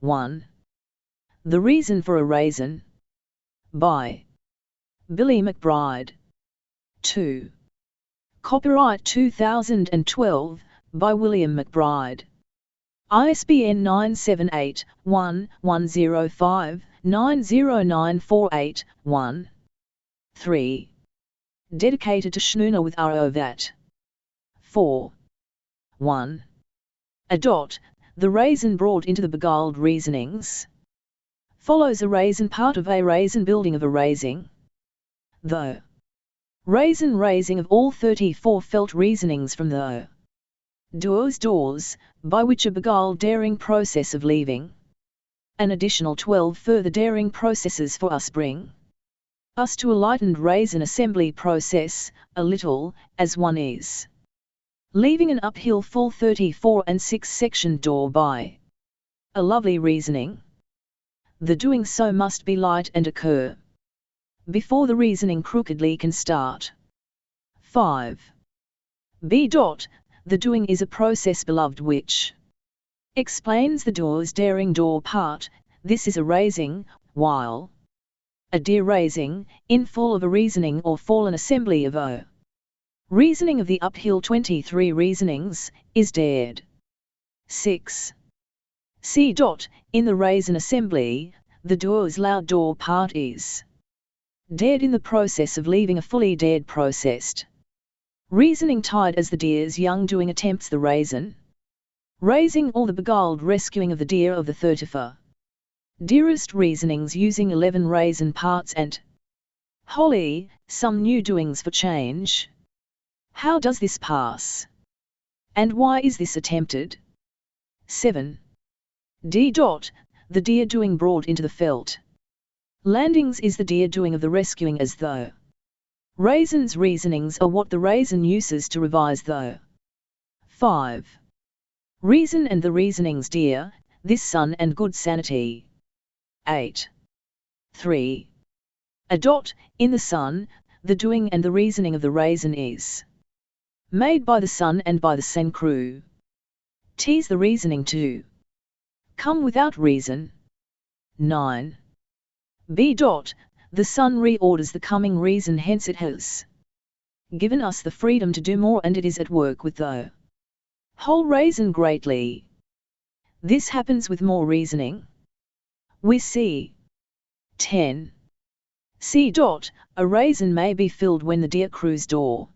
1. The Reason for a Raisin, by Billy McBride. 2. Copyright 2012, by William McBride. ISBN 978-1105-909481. 3. Dedicated to Schooner with Rovat. 4. 1. The Raisin brought into the beguiled reasonings. Follows a raisin part of a raisin building of a raising. The Raisin raising of all 34 felt reasonings from the doors, by which a beguiled daring process of leaving. An additional 12 further daring processes for us bring us to a lightened raisin assembly process, a little, as one is leaving an uphill full 34 and 6-section door by a lovely reasoning. The doing so must be light and occur before the reasoning crookedly can start. 5. The doing is a process beloved which explains the door's daring door part. This is a raising, while a dear raising, in full of a reasoning or fallen assembly of a reasoning of the uphill 23 reasonings, is dared. 6. In the raisin assembly, the door's loud door part is dared in the process of leaving a fully dared processed reasoning tied as the deer's young doing attempts the raisin raising or the beguiled rescuing of the deer of the 34 dearest reasonings using 11 raisin parts and wholly, some new doings for change. How does this pass? And why is this attempted? 7. The deer doing brought into the felt landings is the deer doing of the rescuing as though raisin's reasonings are what the raisin uses to revise though. 5. Reason and the reasonings dear, this sun and good sanity. 8. 3. In the sun, the doing and the reasoning of the raisin is made by the sun and by the sen crew. T's the reasoning to come without reason. 9. The sun reorders the coming reason, hence it has given us the freedom to do more and it is at work with the whole raisin greatly. This happens with more reasoning. We see. 10. A raisin may be filled when the deer crew's door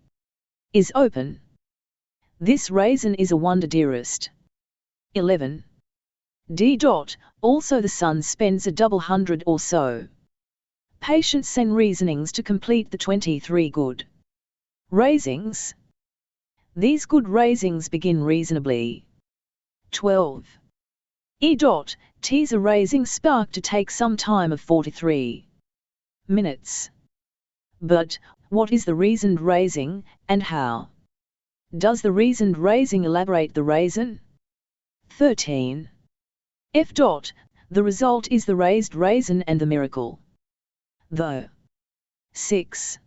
is open. This raisin is a wonder dearest. 11. Also the sun spends a double hundred or so patience and reasonings to complete the 23 good raisings. These good raisings begin reasonably. 12. T's a raising spark to take some time of 43 minutes. But, what is the reasoned raising, and how does the reasoned raising elaborate the raisin? 13. The result is the raised raisin and the miracle. The 6.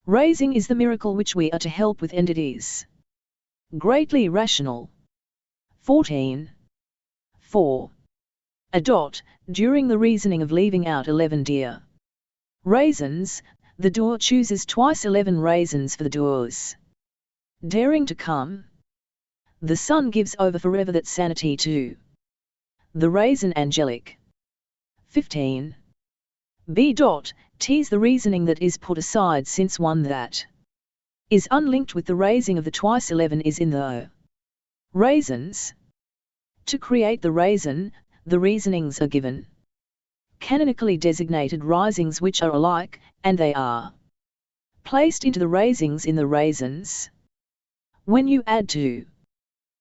Raising is the miracle which we are to help with and it is greatly rational. 14. 4. During the reasoning of leaving out 11 dear raisins, the door chooses twice 11 raisins for the doors daring to come. The sun gives over forever that sanity to the raisin angelic. 15. T's the reasoning that is put aside since one that is unlinked with the raising of the twice 11 is in the raisins. To create the raisin, the reasonings are given canonically designated risings which are alike, and they are placed into the raisings in the raisins. When you add to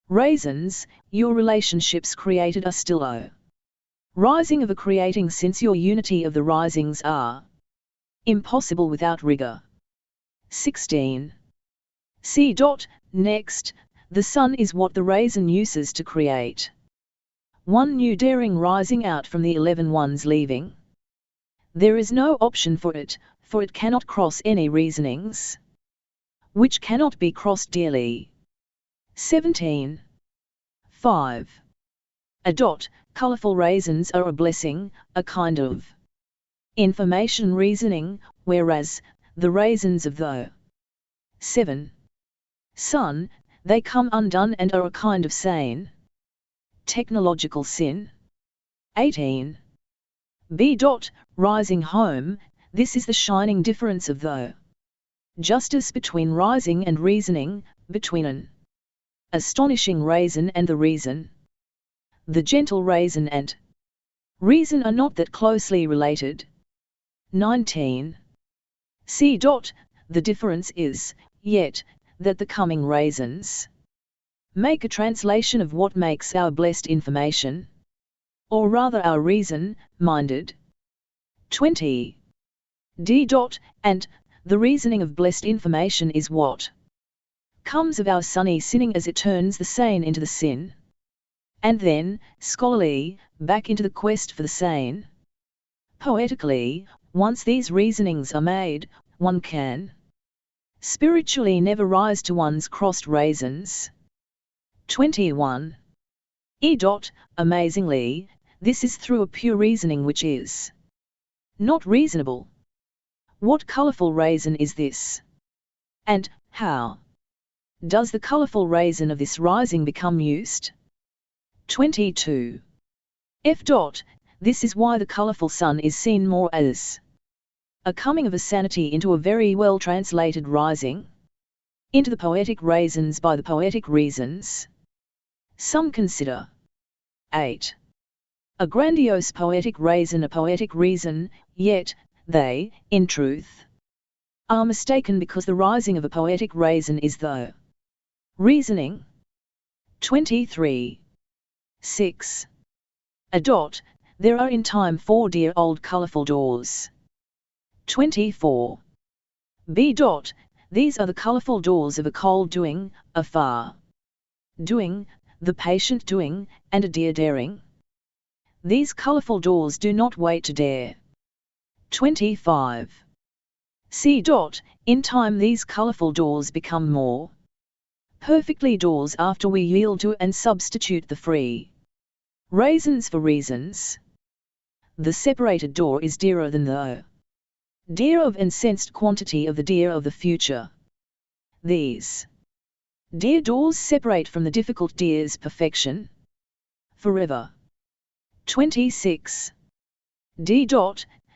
raisins, your relationships created are still a rising of a creating, since your unity of the risings are impossible without rigor. 16. Next, the sun is what the raisin uses to create one new daring rising out from the 11 ones leaving. There is no option for it cannot cross any reasonings which cannot be crossed dearly. 17. 5. Colorful raisins are a blessing, a kind of information reasoning, whereas the raisins of the 7. Sun, they come undone and are a kind of sane technological sin. 18. B. Rising home, this is the shining difference of the justice between rising and reasoning, between an astonishing raisin and the reason. The gentle raisin and reason are not that closely related. 19. C. The difference is, yet, that the coming raisins make a translation of what makes our blessed information, or rather our reason-minded. 20. D. And the reasoning of blessed information is what comes of our sunny sinning as it turns the sane into the sin, and then, scholarly, back into the quest for the sane. Poetically, once these reasonings are made, one can spiritually never rise to one's crossed raisins. 21. E. Amazingly, this is through a pure reasoning which is not reasonable. What colorful raisin is this? And how does the colorful raisin of this rising become used? 22. F. This is why the colorful sun is seen more as a coming of a sanity into a very well translated rising into the poetic raisins by the poetic reasons. Some consider 8. A grandiose poetic raisin a poetic reason, yet, they, in truth, are mistaken because the rising of a poetic raisin is the reasoning. 23. 6. A. There are in time 4 dear old colorful doors. 24. B. These are the colorful doors of a cold doing, a far doing, the patient doing, and a dear daring. These colorful doors do not wait to dare. 25. C. In time these colorful doors become more perfectly doors after we yield to and substitute the free raisins for reasons. The separated door is dearer than the dear of incensed quantity of the dear of the future. These dear doors separate from the difficult dear's perfection forever. 26. D.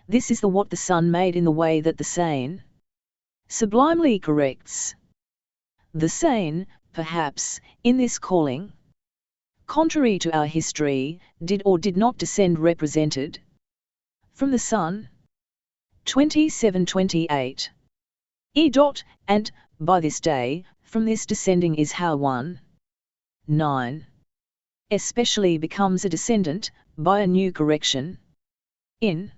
This is the what the sun made in the way that the sane sublimely corrects. The sane, perhaps, in this calling, contrary to our history, did or did not descend represented from the sun. 27-28. E. And, by this day, from this descending is how one 9. Especially becomes a descendant, by a new correction. In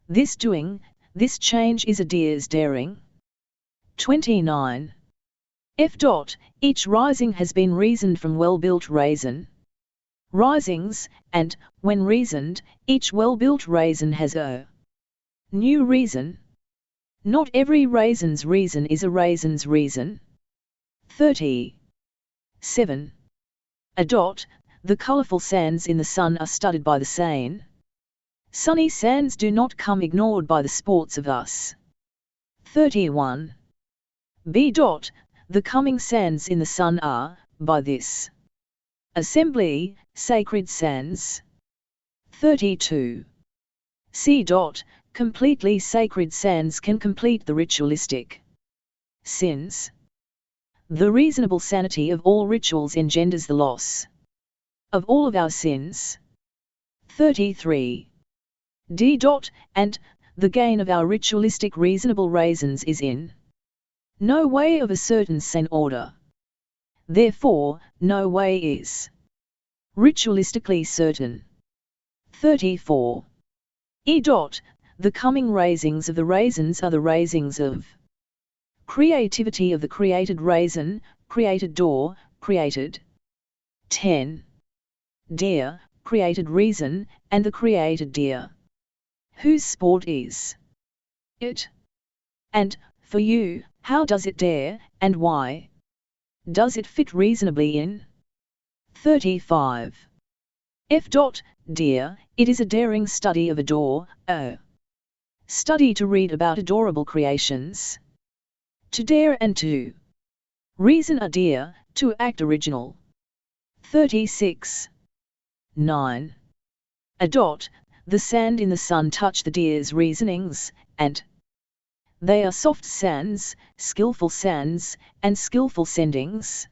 this doing, this change is a dear's daring. 29. F. Each rising has been reasoned from well-built raisin risings, and, when reasoned, each well-built raisin has a new reason. Not every raisin's reason is a raisin's reason. 30. 7. A. The colorful sands in the sun are studied by the sane. Sunny sands do not come ignored by the sports of us. 31. B. The coming sands in the sun are, by this assembly, sacred sands. 32. C. Completely sacred sands can complete the ritualistic sins. The reasonable sanity of all rituals engenders the loss of all of our sins. 33. D. And, the gain of our ritualistic reasonable raisins is in no way of a certain sane order. Therefore, no way is ritualistically certain. 34. E. The coming raisings of the raisins are the raisings of creativity of the created raisin, created door, created 10. Deer, created reason, and the created deer. Whose sport is it? And, for you, how does it dare, and why does it fit reasonably in? 35. F. Dear, it is a daring study of adore, o. Study to read about adorable creations. To dare and to reason a dear, to act original. 36. 9. A. The sand in the sun touch the deer's reasonings, and they are soft sands, skilful sands, and skilful sendings.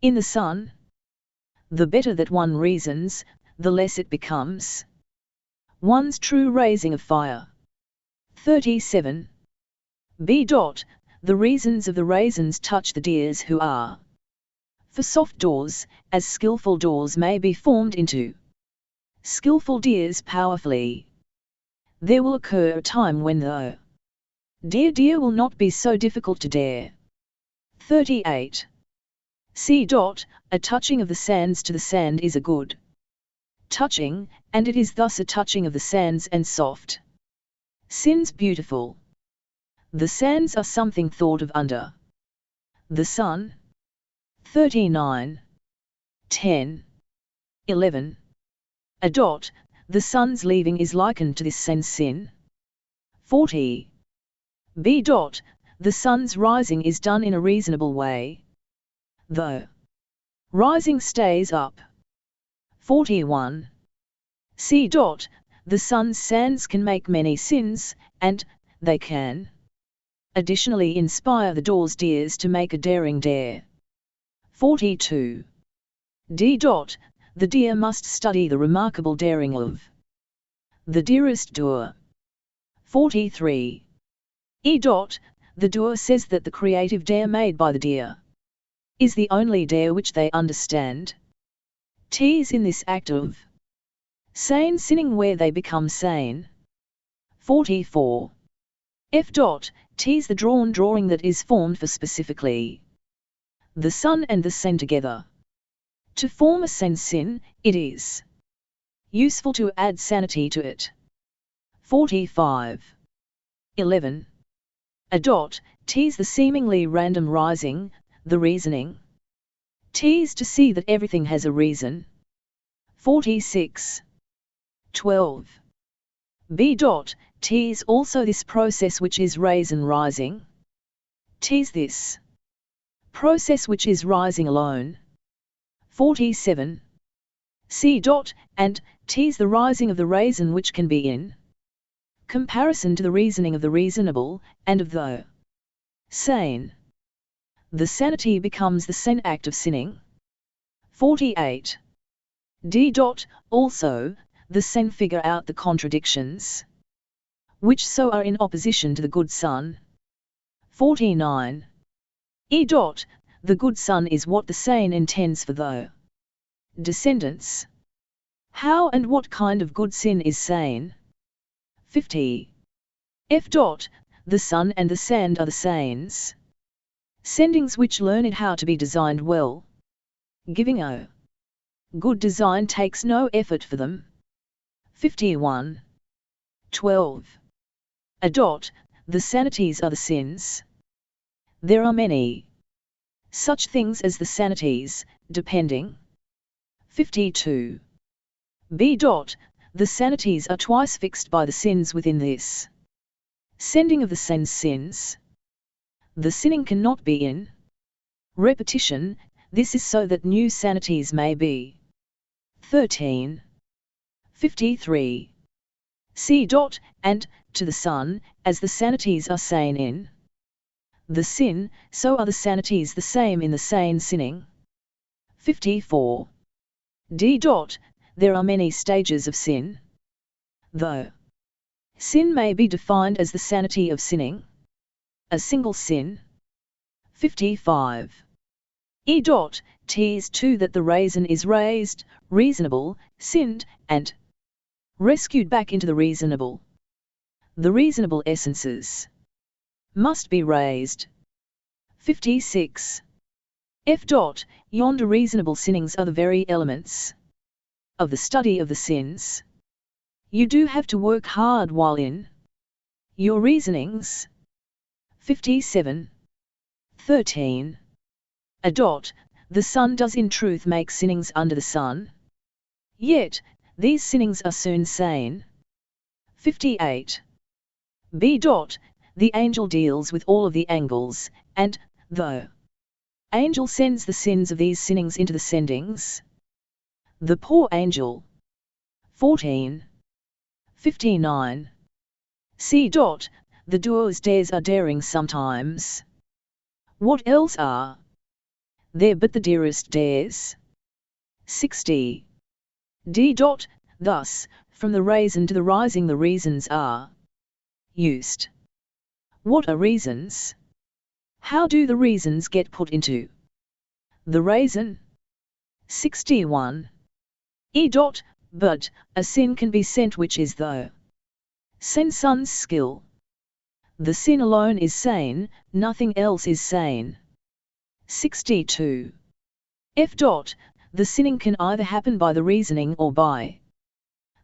In the sun, the better that one reasons, the less it becomes one's true raising of fire. 37. B. The reasons of the raisins touch the dears who are for soft doors, as skilful doors may be formed into skilful dears powerfully. There will occur a time when the dear will not be so difficult to dare. 38. C. A touching of the sands to the sand is a good touching, and it is thus a touching of the sands and soft sins beautiful. The sands are something thought of under the sun. 39. 10. 11. A. The sun's leaving is likened to this sense sin. 40. B. The sun's rising is done in a reasonable way, though rising stays up. 41. C. The sun's sands can make many sins, and they can additionally inspire the door's dears to make a daring dare. 42. D. The deer must study the remarkable daring of the dearest doer. 43. E. The doer says that the creative dare made by the deer is the only dare which they understand. T's in this act of sane sinning where they become sane. 44. F. T's the drawing that is formed for specifically the sun and the sen together. To form a sen sin, it is useful to add sanity to it. 45. 11. A. T's the seemingly random rising, the reasoning. T's to see that everything has a reason. 46. 12. B. T's also this process which is raisin rising. T's this process which is rising alone. 47. C. And T's the rising of the raisin which can be in comparison to the reasoning of the reasonable, and of the sane. The sanity becomes the sen act of sinning. 48. D. Also, the sen figure out the contradictions which so are in opposition to the good son. 49. E. The good son is what the sane intends for the descendants. How and what kind of good sin is sane? 50. F. The sun and the sand are the sanes. Sendings which learn it how to be designed well. Giving a good design takes no effort for them. 51. 12. A. The sanities are the sins. There are many such things as the sanities, depending. 52. B. The sanities are twice fixed by the sins within this sending of the sen's sins. The sinning cannot be in repetition, this is so that new sanities may be. 13. 53. C. And, to the sun, as the sanities are sane in the sin, so are the sanities the same in the sane sinning. 54. D. There are many stages of sin, though sin may be defined as the sanity of sinning a single sin. 55. E. T's too that the raisin is raised, reasonable, sinned, and rescued back into the reasonable. The reasonable essences must be raised. 56. F. Yonder reasonable sinnings are the very elements of the study of the sins. You do have to work hard while in your reasonings. 57. 13. A. The sun does in truth make sinnings under the sun. Yet, these sinnings are soon sane. 58. B. The angel deals with all of the angles, and, though angel sends the sins of these sinnings into the sendings, the poor angel. 14. 59. C. The doer's dares are daring sometimes. What else are there but the dearest dares? 60. D. Thus, from the raisin to the rising the reasons are used. What are reasons? How do the reasons get put into the raisin? 61. E. But, a sin can be sent which is the son's skill. The sin alone is sane, nothing else is sane. 62. F. The sinning can either happen by the reasoning or by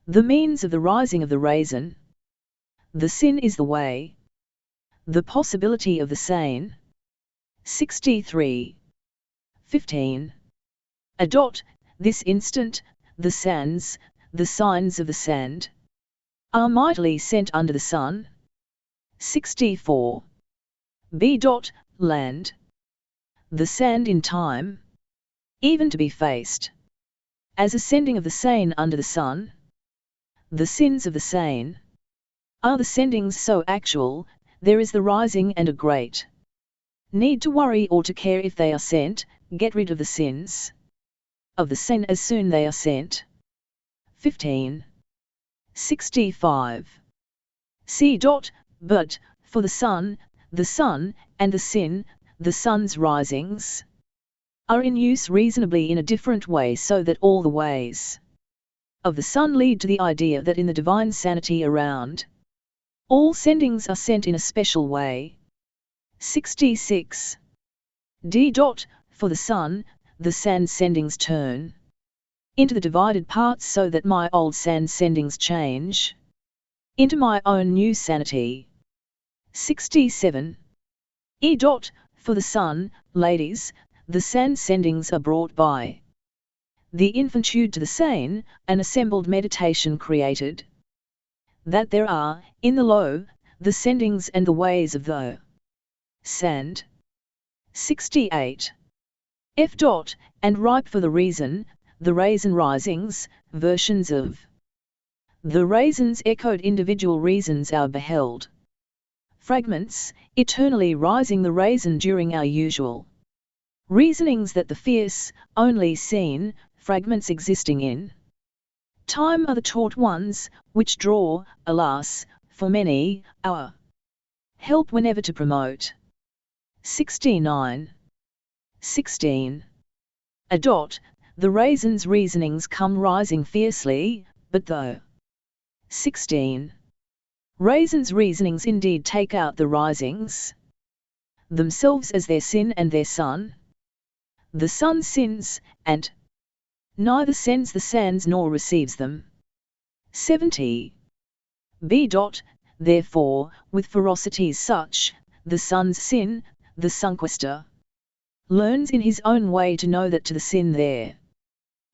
the means of the rising of the raisin. The sin is the way, the possibility of the sane. 63. 15. A. This instant, the sands, the signs of the sand, are mightily sent under the sun. 64. B. Land. The sand in time, even to be faced, as a sending of the sane under the sun. The sins of the sane are the sendings so actual, there is the rising and a great need to worry or to care if they are sent. Get rid of the sins of the sane as soon they are sent. 15. 65. C. But, for the sun, and the sin, the sun's risings, are in use reasonably in a different way, so that all the ways of the sun lead to the idea that in the divine sanity around, all sendings are sent in a special way. 66. D. For the sun, the sand sendings turn into the divided parts so that my old sand sendings change into my own new sanity. 67. E. For the sun, ladies, the sand sendings are brought by the infinitude to the sane, an assembled meditation created, that there are, in the low, the sendings and the ways of the sand. 68. F. And ripe for the reason, the raisin risings, versions of the raisins echoed individual reasons are beheld. Fragments, eternally rising the raisin during our usual reasonings that the fierce, only seen, fragments existing in time are the taught ones, which draw, alas, for many, our help whenever to promote. 69. 16. A. The raisin's reasonings come rising fiercely, but though 16. Raisin's reasonings indeed take out the risings themselves as their sin and their sun. The sun sins, and neither sends the sands nor receives them. 70. B. Therefore, with ferocities such, the sun's sin, the sunquester learns in his own way to know that to the sin there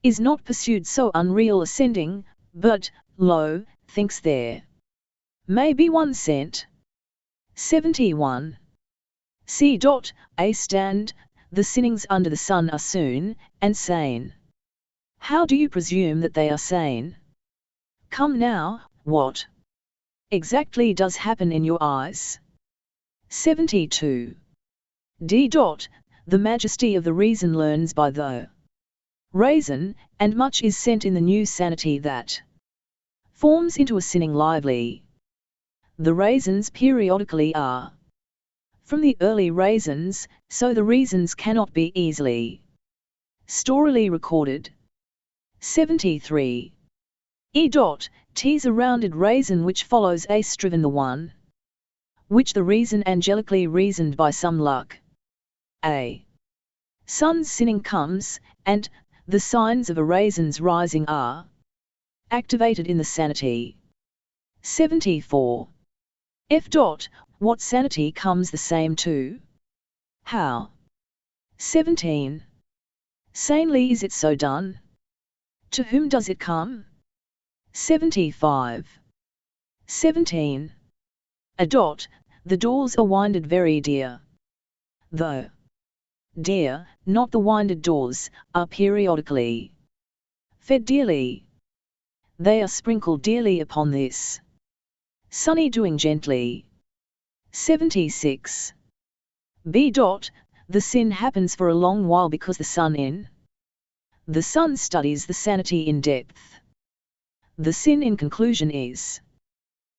is not pursued so unreal a sending, but, lo, thinks there may be one sent. 71. C. A. Stand, the sinnings under the sun are soon, and sane. How do you presume that they are sane? Come now, what exactly does happen in your eyes? 72. D. The majesty of the reason learns by the raisin, and much is sent in the new sanity that forms into a sinning lively. The raisins periodically are from the early raisins, so the reasons cannot be easily storily recorded. 73. E. T's a rounded raisin which follows a striven the one which the reason angelically reasoned by some luck. A. Sun's sinning comes, and the signs of a raisin's rising are activated in the sanity. 74. F. What sanity comes the same to? How? 17. Sanely is it so done? To whom does it come? 75. 17. The doors are winded very dear. Though dear, not the winded doors, are periodically fed dearly. They are sprinkled dearly upon this sunny doing gently. 76. The sin happens for a long while because the sun studies the sanity in depth. The sin in conclusion is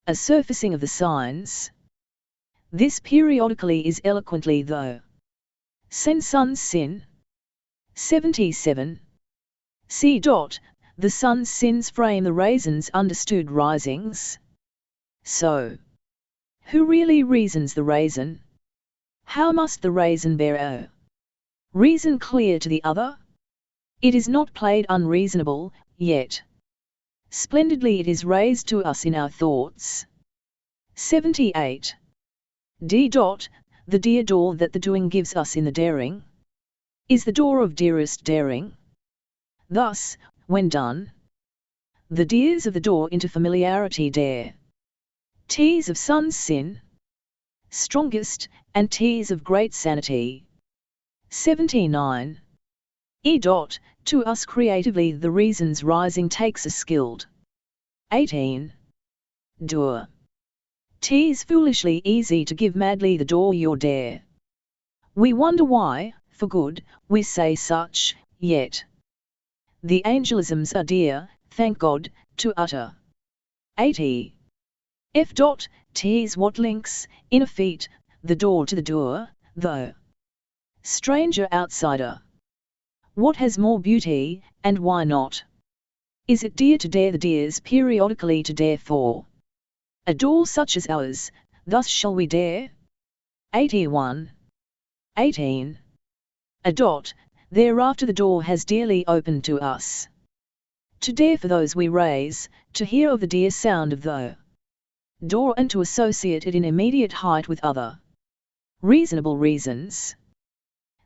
a surfacing of the signs. This periodically is eloquently though. Sun's sin. 77. The sun's sins frame the raisin's understood risings. So, who really reasons the raisin? How must the raisin bear a reason clear to the other? It is not played unreasonable, yet splendidly it is raised to us in our thoughts. 78. The dear door that the doing gives us in the daring is the door of dearest daring. Thus, when done, the dears of the door into familiarity dare. T's of sun's sin, strongest, and T's of great sanity. 79. To us creatively the reason's rising takes a skilled 18. Doer. T's foolishly easy to give madly the door your dare. We wonder why, for good, we say such, yet the angelisms are dear, thank God, to utter. 80. T's what links, inner feet, the door to the doer, though stranger outsider. What has more beauty, and why not? Is it dear to dare the dears periodically to dare for a door such as ours, thus shall we dare? 81. 18. Thereafter the door has dearly opened to us. To dare for those we raise, to hear of the dear sound of the door and to associate it in immediate height with other reasonable reasons.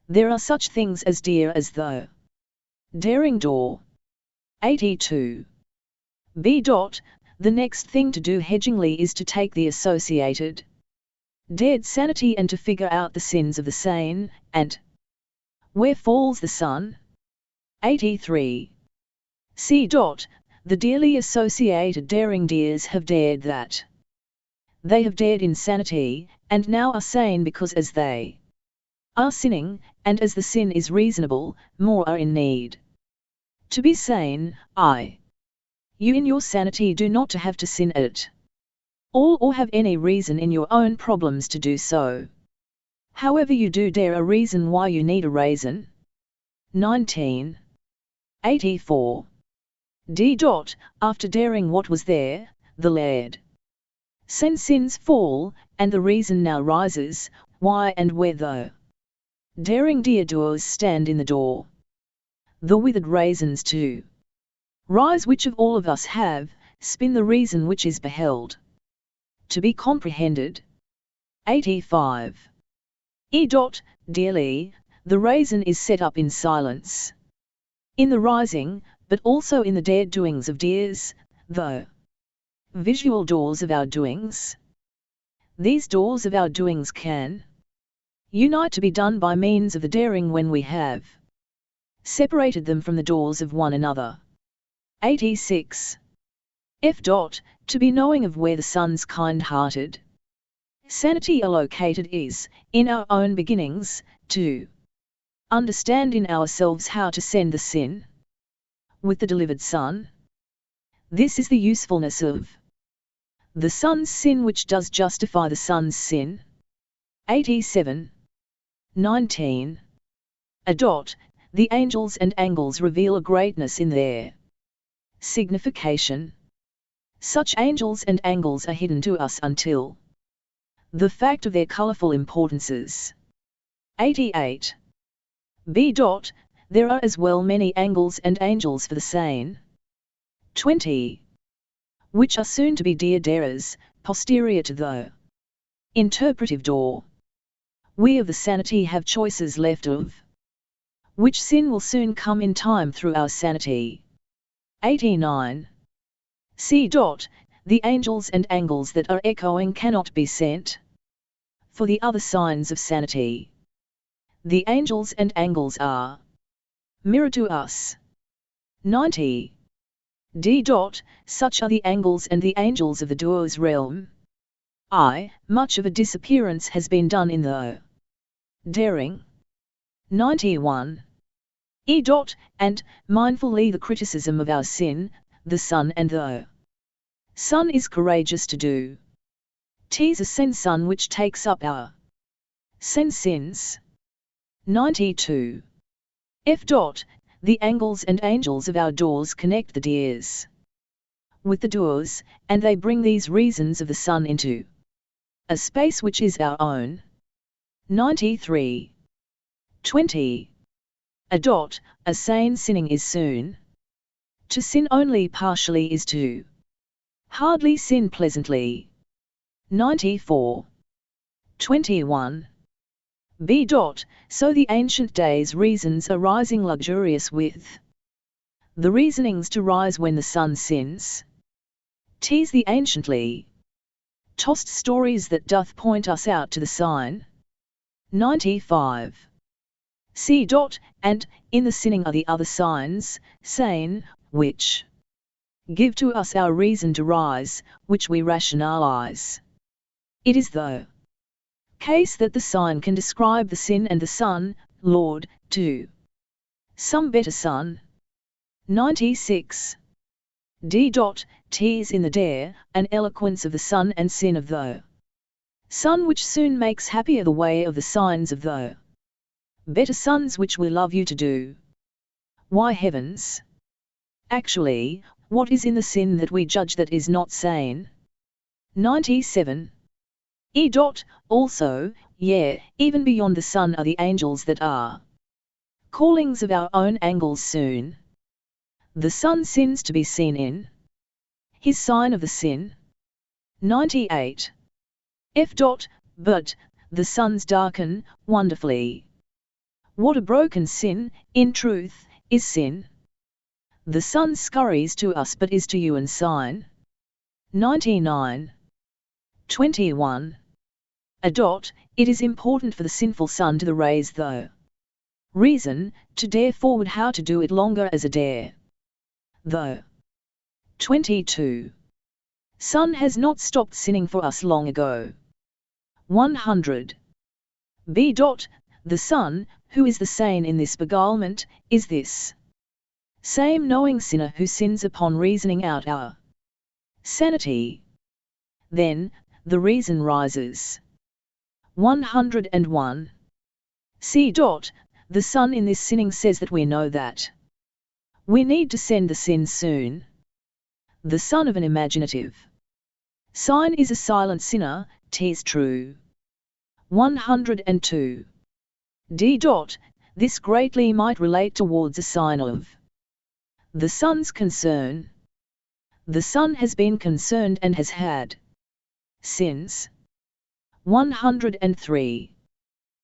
There are such things as dear as the daring door. 82. The next thing to do hedgingly is to take the associated dared sanity and to figure out the sins of the sane, and where falls the sun? 83. The dearly associated daring dears have dared that. They have dared insanity, and now are sane because as they are sinning, and as the sin is reasonable, more are in need to be sane. You in your sanity do not to have to sin at all or have any reason in your own problems to do so. However you do dare a reason why you need a raisin. 19. 84. After daring what was there, the laird sins fall, and the reason now rises, why and where though daring dear doers stand in the door. The withered raisins too rise which of all of us have, spin the reason which is beheld to be comprehended. 85. Dearly, the raisin is set up in silence. In the rising, but also in the dared doings of dears, though visual doors of our doings. These doors of our doings can unite to be done by means of the daring when we have separated them from the doors of one another. 86. To be knowing of where the sun's kind-hearted sanity are located is, in our own beginnings, to understand in ourselves how to send the sin with the delivered sun. This is the usefulness of the sun's sin which does justify the sun's sin. 87. 19. The angels and angles reveal a greatness in their signification. Such angels and angles are hidden to us until the fact of their colourful importances. 88. There are as well many angles and angels for the sane. 20. Which are soon to be dear darers, posterior to the interpretive door. We of the sanity have choices left of which sin will soon come in time through our sanity. 89. C. The angels and angles that are echoing cannot be sent for the other signs of sanity. The angels and angles are mirror to us. 90. D. Such are the angles and the angels of the duo's realm. Much of a disappearance has been done in the daring. 91. E. And, mindfully the criticism of our sin, the sun and the sun is courageous to do. 'Tis a sen sun which takes up our sen sins. 92. F. The angles and angels of our doors connect the dears with the doors, and they bring these reasons of the sun into a space which is our own. 93. 20. A sane sinning is soon. To sin only partially is to hardly sin pleasantly. 94. 21. B. So the ancient days reasons are rising luxurious with the reasonings to rise when the sun sins. 'Tis the anciently tossed stories that doth point us out to the sign. 95. C. And, in the sinning are the other signs, sane, which give to us our reason to rise, which we rationalize. It is the case that the sign can describe the sin and the sun, Lord, to some better sun. 96. D. Tis in the dare, an eloquence of the sun and sin of the sun which soon makes happier the way of the signs of the better sons which we love you to do. Why heavens! Actually, what is in the sin that we judge that is not sane? 97. E. Also, even beyond the sun are the angels that are callings of our own angles soon. The sun sins to be seen in his sign of the sin. 98. F. But, the suns darken, wonderfully. What a broken sin, in truth, is sin. The sun scurries to us but is to you an sign. 99. 21. It is important for the sinful son to raise the reason, to dare forward how to do it longer as a dare. The 22. Son has not stopped sinning for us long ago. 100. B. The son, who is the sane in this beguilement, is this same knowing sinner who sins upon reasoning out our sanity. Then, the reason rises. 101. C. The son in this sinning says that we know that we need to send the sin soon. The son of an imaginative sign is a silent sinner, 'tis true. 102. D. This greatly might relate towards a sign of the son's concern. The son has been concerned and has had sins. 103.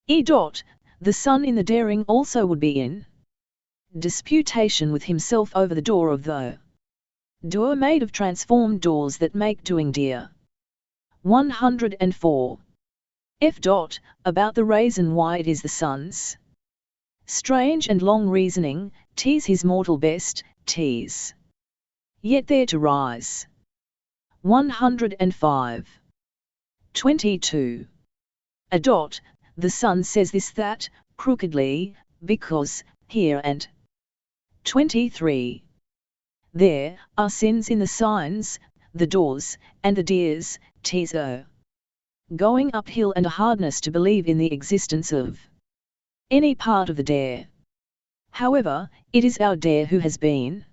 E. The son in the daring also would be in disputation with himself over the door of the door made of transformed doors that make doing dear. 104. F. About the raisin why it is the son's strange and long reasoning, 'tis his mortal best, 'tis yet there to rise. 105. 22. The son says this that, crookedly, because, here and 23. There are sins in the signs, the doors, and the dears, 'tis a going uphill and a hardness to believe in the existence of any part of the dare. However, it is our dare who has been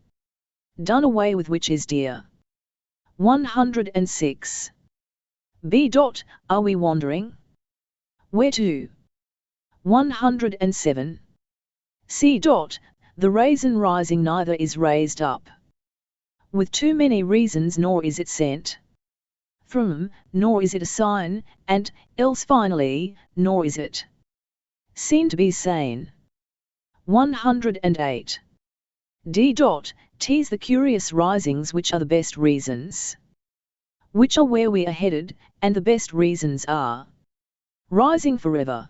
done away with, which is dear. 106. B. Are we wandering? Where to? 107. C. The raisin rising neither is raised up with too many reasons, nor is it sent from, nor is it a sign, and, else finally, nor is it seen to be sane. 108. D. T's the curious risings which are the best reasons, which are where we are headed, and the best reasons are rising forever.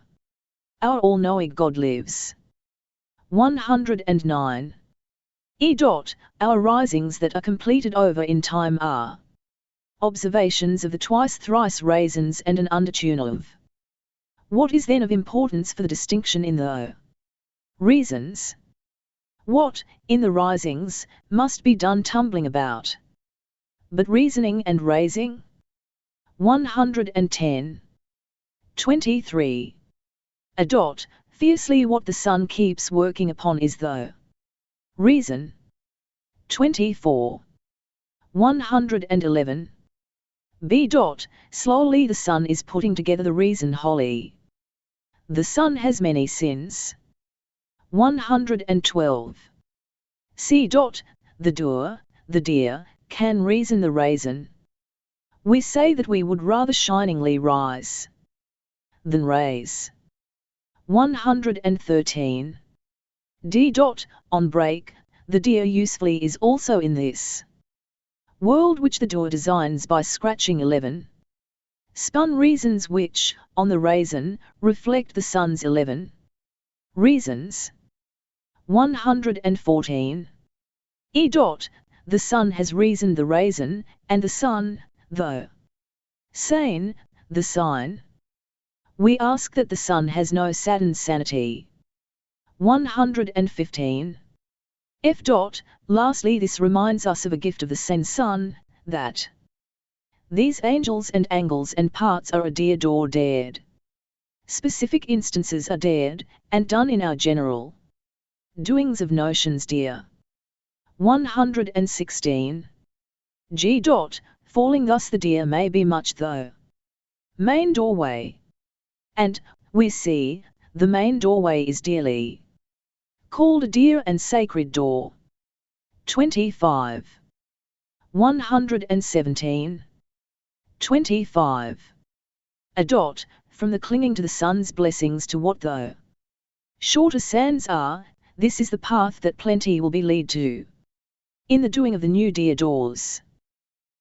Our all-knowing God lives. 109. E. Our risings that are completed over in time are observations of the twice-thrice raisins and an undertune of. What is then of importance for the distinction in the reasons? What, in the risings, must be done tumbling about? But reasoning and raising? 110. 23. Fiercely what the sun keeps working upon is the reason. 24. 111. B. Slowly the sun is putting together the reason wholly. The sun has many sins. 112. C. The doer, the deer, can reason the raisin. We say that we would rather shiningly rise than raise. 113. D. On break, the deer usefully is also in this world which the doer designs by scratching 11 spun reasons which, on the raisin, reflect the sun's 11 reasons. 114. E. The sun has reasoned the raisin, and the sun, though sane, the sign. We ask that the sun has no Saturn's sanity. 115. F. Lastly this reminds us of a gift of the sane sun, that these angels and angles and parts are a dear door dared. Specific instances are dared, and done in our general doings of notions dear. 116. G. Falling thus the deer may be much though main doorway. And, we see, the main doorway is dearly called a dear and sacred door. 25. 117. 25. From the clinging to the sun's blessings to what though shorter sands are, this is the path that plenty will be lead to. In the doing of the new dear doors.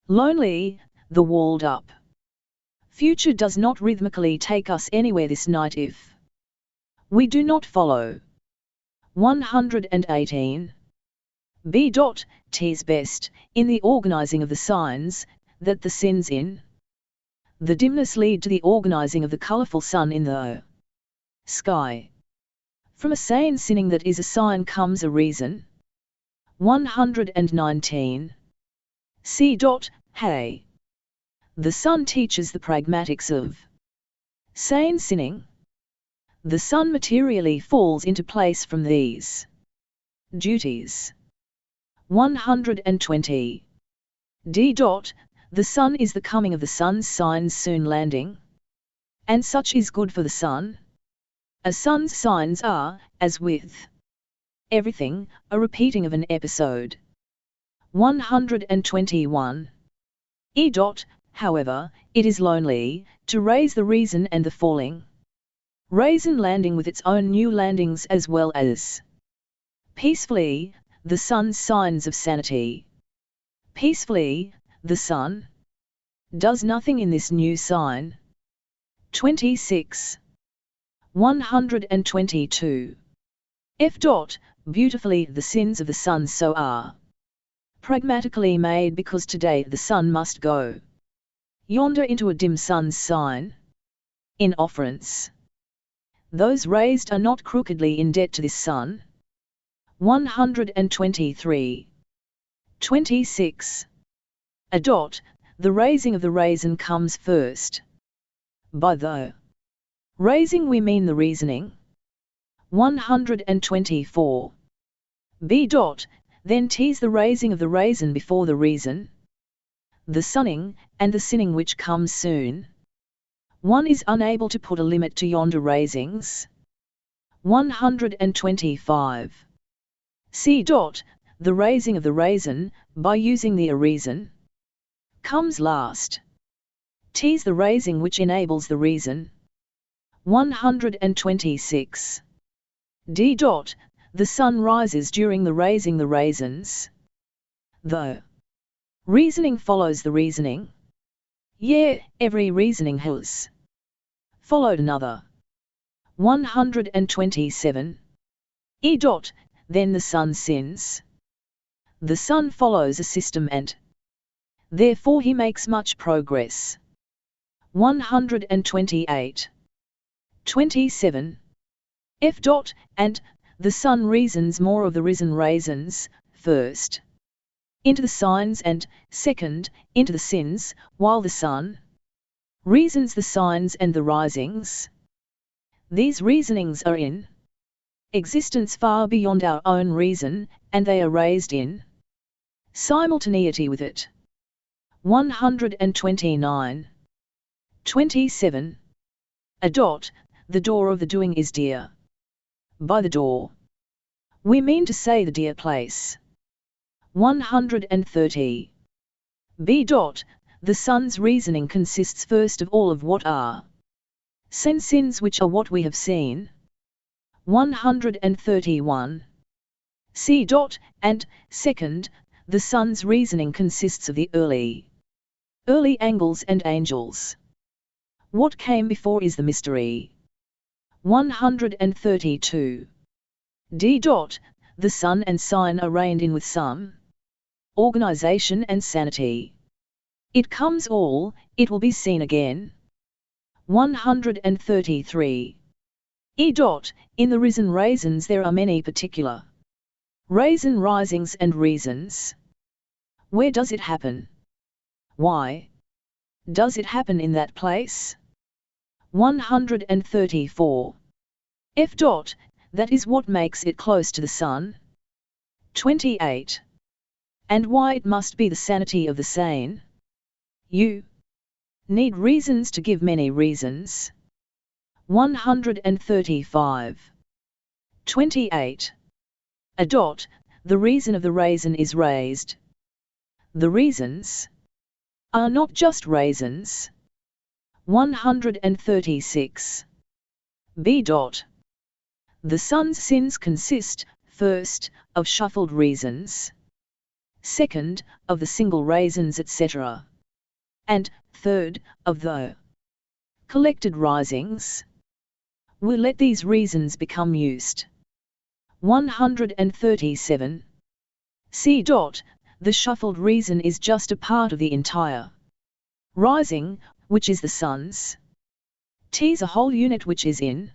Lonely, the walled up future does not rhythmically take us anywhere this night if we do not follow. 118. B. T's best, in the organizing of the signs, that the sins in the dimness lead to the organizing of the colorful sun in the sky. From a sane sinning that is a sign comes a reason. 119. C. Hey. The sun teaches the pragmatics of sane sinning. The sun materially falls into place from these duties. 120. D. The sun is the coming of the sun's signs soon landing. And such is good for the sun. A sun's signs are, as with everything, a repeating of an episode. 121. E. However, it is lonely, to raise the reason and the falling raisin landing with its own new landings as well as peacefully, the sun's signs of sanity. Peacefully, the sun does nothing in this new sign. 26. 122. F. Beautifully the sins of the sun so are pragmatically made because today the sun must go yonder into a dim sun's sign. In offerance. Those raised are not crookedly in debt to this sun. 123. 26. The raising of the raisin comes first. By the raising we mean the reasoning. 124. B. Then T's the raising of the raisin before the reason. The sunning, and the sinning which comes soon. One is unable to put a limit to yonder raisings. 125. C. The raising of the raisin, by using the a reason, comes last. T's the raising which enables the reason. 126. D. The sun rises during the raising the raisins. Though reasoning follows the reasoning. Yeah, every reasoning has followed another. 127. Then the son sins. The son follows a system and therefore he makes much progress. 128. 27. And the son reasons more of the risen raisins, first into the signs and, second, into the sins, while the son reasons the signs and the risings. These reasonings are in existence far beyond our own reason, and they are raised in simultaneity with it. 129. 27. The door of the doing is dear. By the door, we mean to say the dear place. 130. The son's reasoning consists first of all of what are sins which are what we have seen. 131. And, second, the son's reasoning consists of the early angles and angels. What came before is the mystery. 132. The sun and sign are reined in with some organization and sanity. It comes all, it will be seen again. 133. In the risen raisins there are many particular raisin risings and reasons. Where does it happen? Why does it happen in that place? 134. That is what makes it close to the sun. 28. And why it must be the sanity of the sane. You need reasons to give many reasons. 135. 28. The reason of the raisin is raised. The reasons are not just raisins. 136. The son's sins consist, first, of shuffled reasons, second, of the single raisins etc. and, third, of the collected risings. We let these reasons become used. 137. The shuffled reason is just a part of the entire rising, which is the son's. T is a whole unit which is in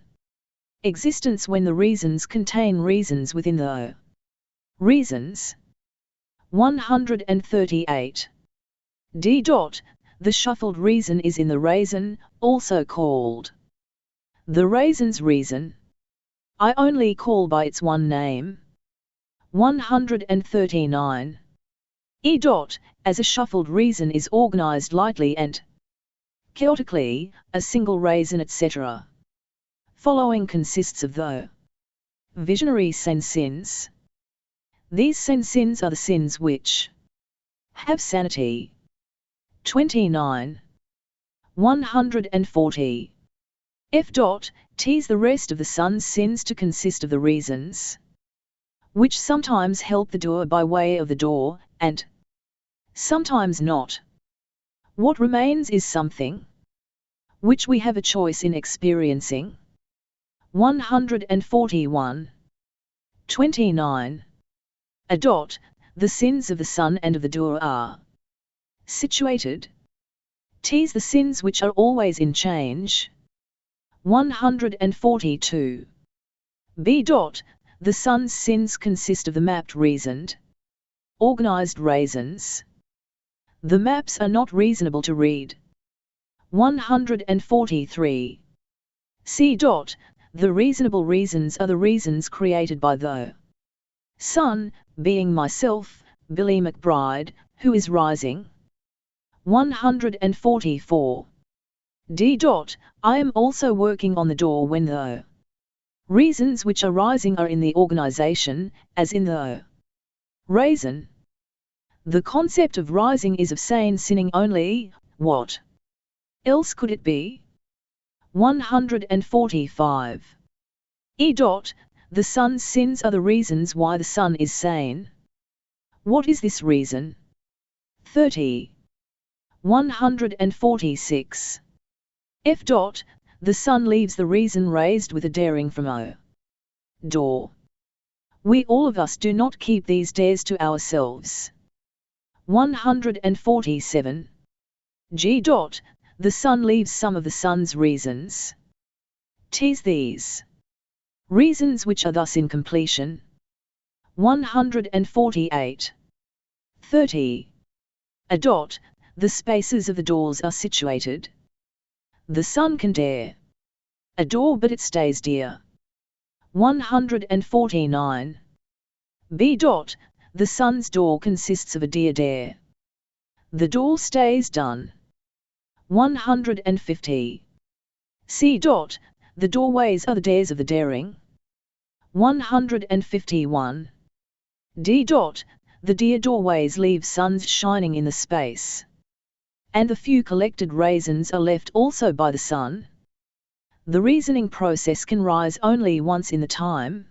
existence when the reasons contain reasons within the reasons. 138. The shuffled reason is in the raisin, also called the raisin's reason. I only call by its one name. 139. As a shuffled reason is organized lightly and chaotically, a single raisin etc. following consists of the visionary sins. These sins are the sins which have sanity. 29. 140. Tease the rest of the son's sins to consist of the reasons which sometimes help the doer by way of the door, and sometimes not. What remains is something which we have a choice in experiencing. 141. 29. The sins of the son and of the doer are situated. Tease the sins which are always in change. 142. The son's sins consist of the mapped reasoned, organized raisins. The maps are not reasonable to read. 143. The reasonable reasons are the reasons created by the son, being myself, Billy McBride, who is rising. 144. I am also working on the door when the reasons which are rising are in the organization, as in the raisin. The concept of rising is of sane sinning only. What else could it be? 145. The son's sins are the reasons why the son is sane. What is this reason? 30. 146. F. The sun leaves the reason raised with a daring from O. Door. We all of us do not keep these dares to ourselves. 147. G. The sun leaves some of the sun's reasons. Tis these reasons which are thus in completion. 148. 30. The spaces of the doors are situated. The sun can dare a door, but it stays dear. 149. B. The sun's door consists of a dear dare. The door stays done. 150. C. The doorways are the dares of the daring. 151. D. The dear doorways leave suns shining in the space. And the few collected raisins are left also by the sun. The reasoning process can rise only once in the time.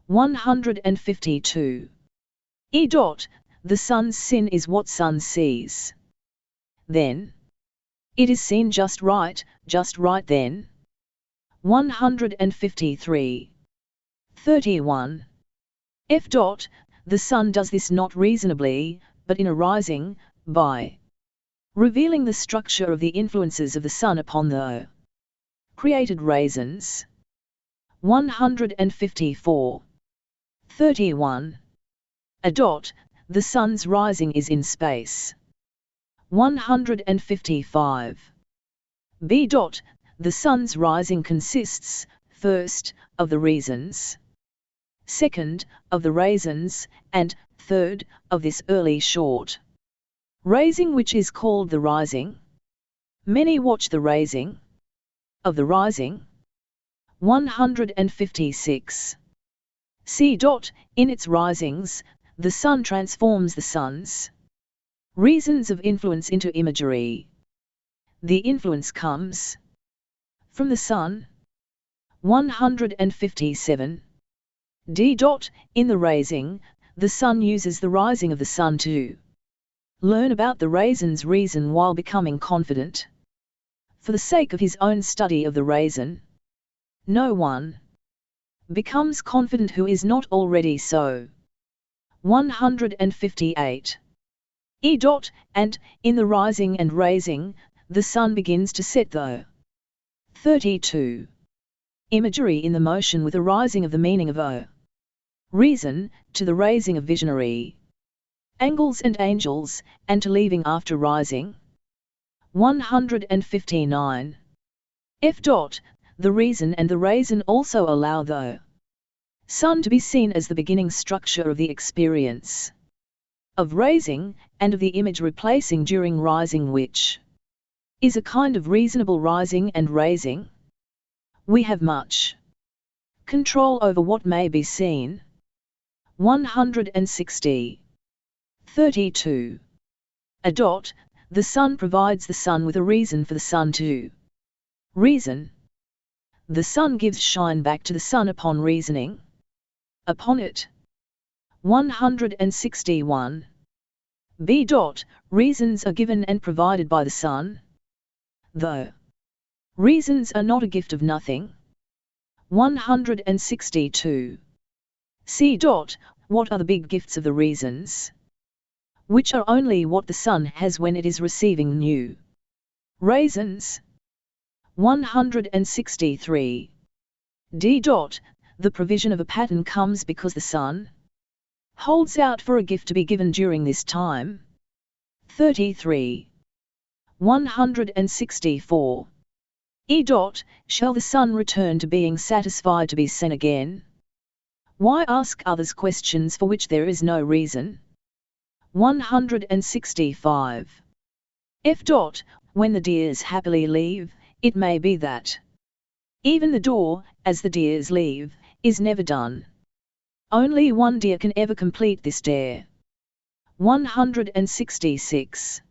152. E. The sun's sin is what sun sees. Then it is seen just right then. 153. 31. F. The sun does this not reasonably, but in arising, by revealing the structure of the influences of the sun upon the created raisins. 154. 31. The sun's rising is in space. 155. B. The sun's rising consists, first, of the reasons, second, of the raisins, and, third, of this early short raising which is called the rising. Many watch the raising of the rising. 156. C. In its risings, the sun transforms the sun's reasons of influence into imagery. The influence comes from the sun. 157. D. In the raising, the sun uses the rising of the sun to learn about the raisin's reason while becoming confident. For the sake of his own study of the raisin, no one becomes confident who is not already so. 158. E. And, in the rising and raising, the sun begins to set the 32. Imagery in the motion with a rising of the meaning of O. Reason, to the raising of visionary angles and angels, and to leaving after rising. 159. F. The reason and the raisin also allow the sun to be seen as the beginning structure of the experience of raising, and of the image replacing during rising, which is a kind of reasonable rising and raising. We have much control over what may be seen. 160. 32. The sun provides the sun with a reason for the sun to reason. The sun gives shine back to the sun upon reasoning upon it. 161. B. Reasons are given and provided by the sun, though reasons are not a gift of nothing. 162. C. What are the big gifts of the reasons, which are only what the sun has when it is receiving new raisins? 163. D. The provision of a pattern comes because the sun holds out for a gift to be given during this time. 33. 164. E. Shall the sun return to being satisfied to be seen again? Why ask others questions for which there is no reason? 165. F. When the deers happily leave, it may be that even the door, as the deers leave, is never done. Only one deer can ever complete this dare. 166.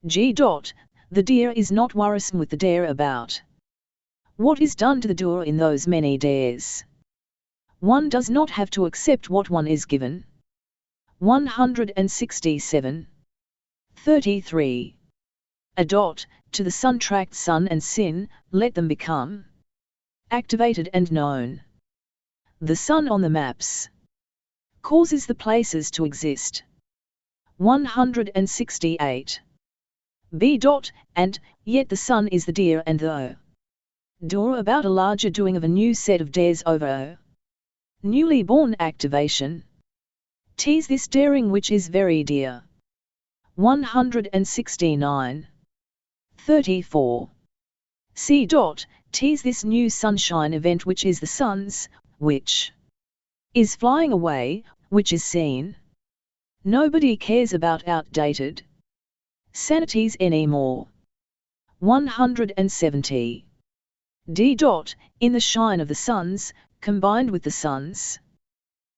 G. The deer is not worrisome with the dare about what is done to the door in those many dares. One does not have to accept what one is given. 167. 33. A dot, to the sun tract sun and sin, let them become activated and known. The sun on the maps causes the places to exist. 168. B dot, and, yet the sun is the deer and the door about a larger doing of a new set of dares over a newly born activation. Tease this daring which is very dear. 169. 34. C dot, tease this new sunshine event which is the sun's, which is flying away, which is seen. Nobody cares about outdated sanities anymore. 170. D dot, in the shine of the suns, combined with the sun's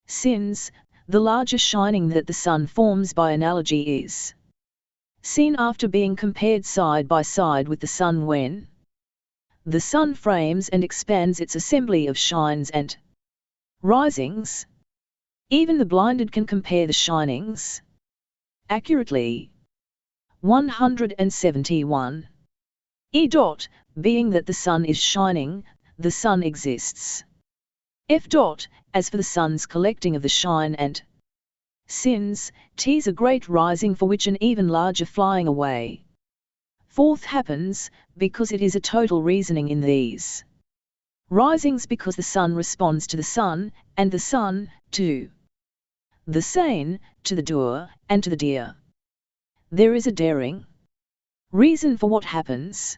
sins, the larger shining that the sun forms by analogy is seen after being compared side by side with the sun when the sun frames and expands its assembly of shines and risings. Even the blinded can compare the shinings accurately. 171. E dot, being that the sun is shining, the sun exists. F dot, as for the sun's collecting of the shine and sins, T's a great rising for which an even larger flying away forth happens, because it is a total reasoning in these risings, because the sun responds to the sun, and the sun, to the sane, to the doer, and to the deer. There is a daring reason for what happens.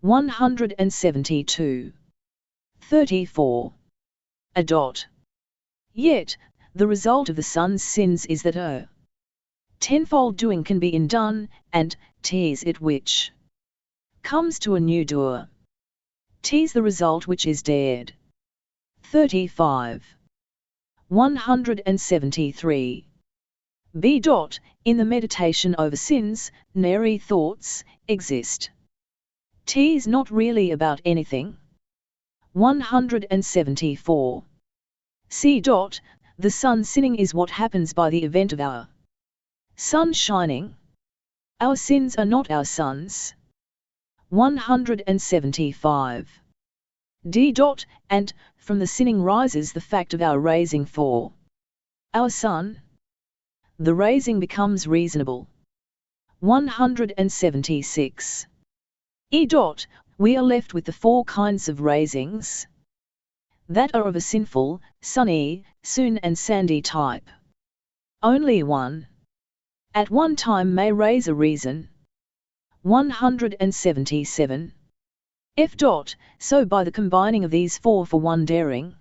172. 34. A dot. Yet, the result of the sun's sins is that a tenfold doing can be undone, and tease it which comes to a new doer. Tease the result which is dared. 35. 173. B dot, in the meditation over sins, nary thoughts exist. Tease not really about anything. 174. C dot, the sun sinning is what happens by the event of our sun shining. Our sins are not our sons. 175. D dot, and, from the sinning rises the fact of our raising for our sun. The raising becomes reasonable. 176. E dot, we are left with the four kinds of raisings that are of a sinful, sunny, soon and sandy type. Only one at one time may raise a reason. 177. F dot, so by the combining of these four for one daring,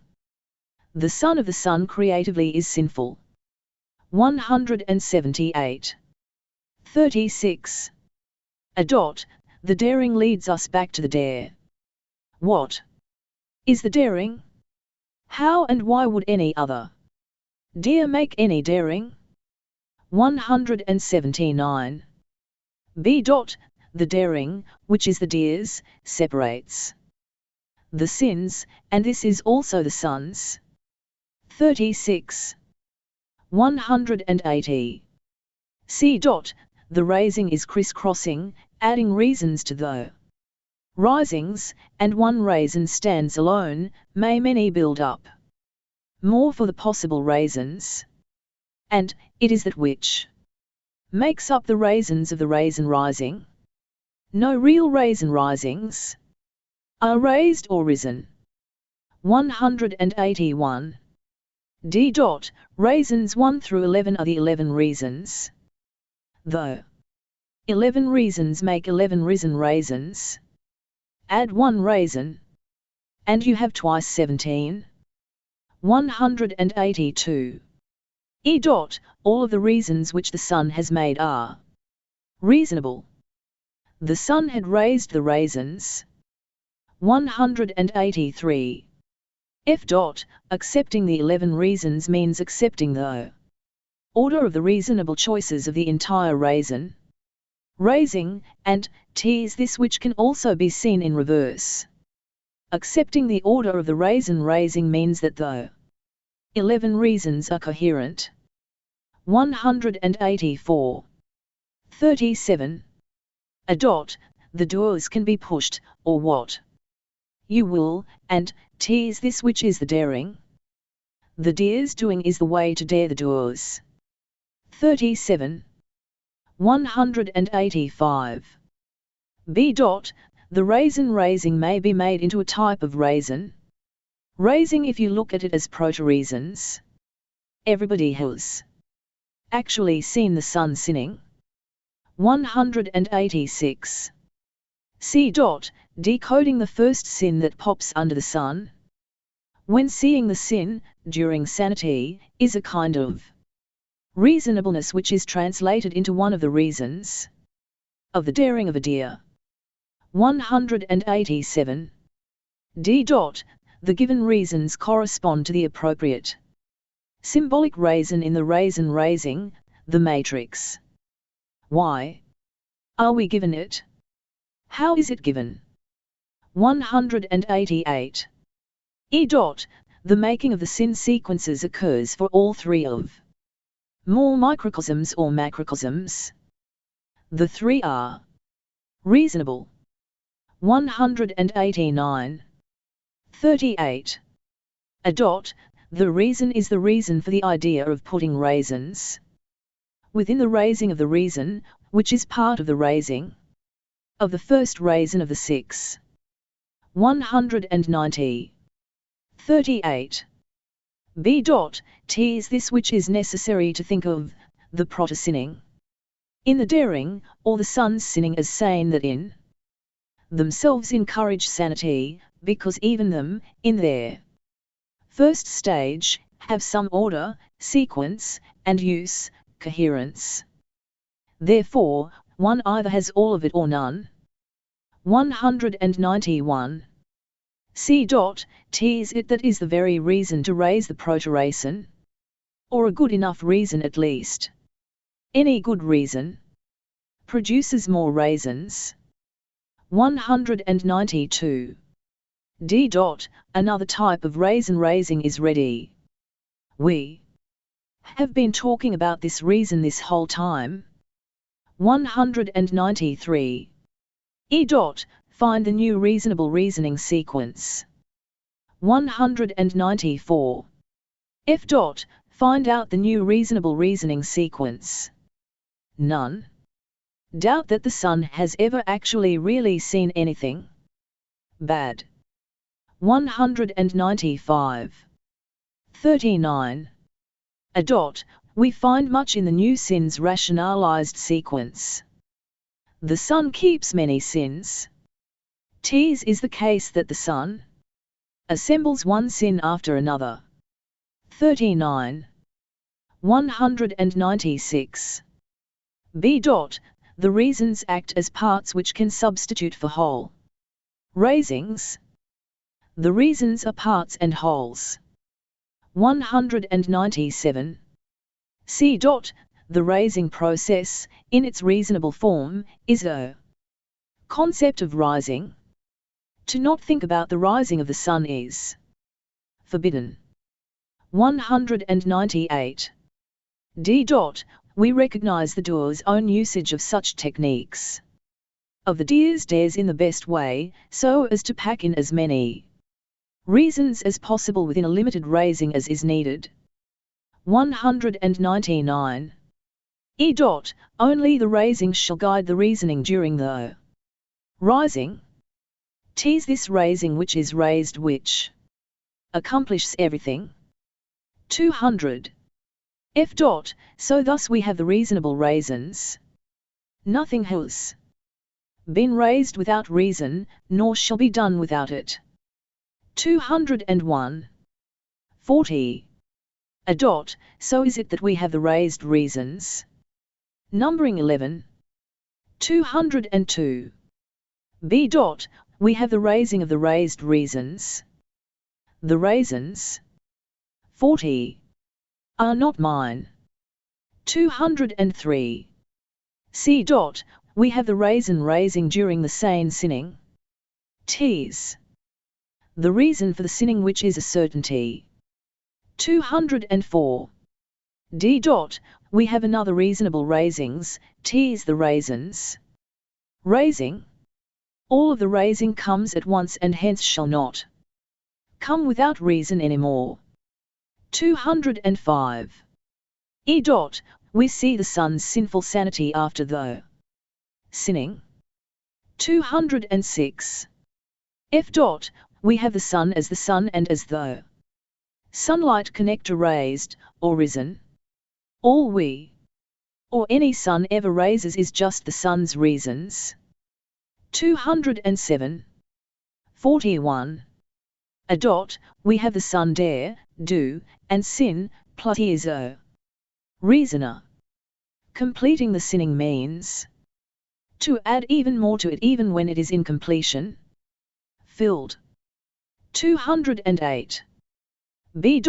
the son of the sun creatively is sinful. 178. 36. A dot, the daring leads us back to the dare. What is the daring? How and why would any other dare make any daring? 179. B dot, the daring, which is the deer's, separates the sins, and this is also the sun's. 36. 180. C dot, the raising is crisscrossing, adding reasons to the risings, and one raisin stands alone, may many build up more for the possible raisins. And, it is that which makes up the raisins of the raisin rising. No real raisin risings are raised or risen. 181. D dot, raisins 1 through 11 are the 11 reasons. Though 11 reasons make 11 risen raisins. Add 1 raisin, and you have twice 17. 182. E dot, all of the reasons which the sun has made are reasonable. The sun had raised the raisins. 183. F dot, accepting the 11 reasons means accepting the order of the reasonable choices of the entire raisin. Raising, and, T is this which can also be seen in reverse. Accepting the order of the raisin raising means that the 11 reasons are coherent. 184. 37. A dot, the doors can be pushed, or what? You will, and, tease this which is the daring. The deer's doing is the way to dare the doors. 37. 185. B. Dot, the raisin raising may be made into a type of raisin. Raising if you look at it as proto-raisins. Everybody has actually seen the sun sinning. 186. C. Dot, decoding the first sin that pops under the sun. When seeing the sin, during sanity, is a kind of reasonableness which is translated into one of the reasons of the daring of a deer. 187. D. Dot, the given reasons correspond to the appropriate symbolic raisin in the raisin raising, the matrix. Why are we given it? How is it given? 188. E. Dot, the making of the sin sequences occurs for all three of more microcosms or macrocosms. The three are reasonable. 189. 38. A. Dot, the reason is the reason for the idea of putting raisins within the raising of the reason, which is part of the raising of the first raisin of the six. 190. 38. B. Dot, tease this which is necessary to think of, the proto-sinning in the daring, or the sun's sinning as saying that in themselves encourage sanity, because even them, in their first stage, have some order, sequence, and use, coherence. Therefore, one either has all of it or none. 191. C. Dot, tease it that is the very reason to raise the proto-raisin, or a good enough reason at least. Any good reason produces more raisins. 192. D. Dot, another type of raisin raising is ready. We have been talking about this reason this whole time. 193. E. Dot, find the new reasonable reasoning sequence. 194. F. Dot, find out the new reasonable reasoning sequence. None doubt that the sun has ever actually really seen anything bad. 195. 39. A. Dot, we find much in the new sin's rationalized sequence. The sun keeps many sins. T's is the case that the sun assembles one sin after another. 39. 196. B. Dot, the reasons act as parts which can substitute for whole raisings. The reasons are parts and wholes. 197. C. Dot, the raising process, in its reasonable form, is a concept of rising. To not think about the rising of the sun is forbidden. 198. D. Dot, we recognize the doer's own usage of such techniques of the deer's dares in the best way, so as to pack in as many reasons as possible within a limited raising as is needed. 199. E. Dot, only the raisings shall guide the reasoning during the rising. T's this raising which is raised which accomplishes everything. 200. F. Dot, so thus we have the reasonable raisins. Nothing has been raised without reason, nor shall be done without it. 201. 40. A. Dot, so is it that we have the raised reasons. Numbering 11. 202. B. Dot, we have the raising of the raised reasons. The raisins 40 are not mine. 203. C. Dot, we have the raisin raising during the sane sinning. T's the reason for the sinning which is a certainty. 204. D. We have another reasonable raisings, T is the raisins. Raising. All of the raising comes at once and hence shall not come without reason anymore. 205. E. We see the son's sinful sanity after the sinning. 206. F. We have the sun as the sun and as the sunlight connector raised, or risen. All we, or any sun ever raises is just the sun's reasons. 207. 41. A. We have the sun dare, do, and sin, plus he is a reasoner. Completing the sinning means to add even more to it even when it is in completion. Filled. 208. B.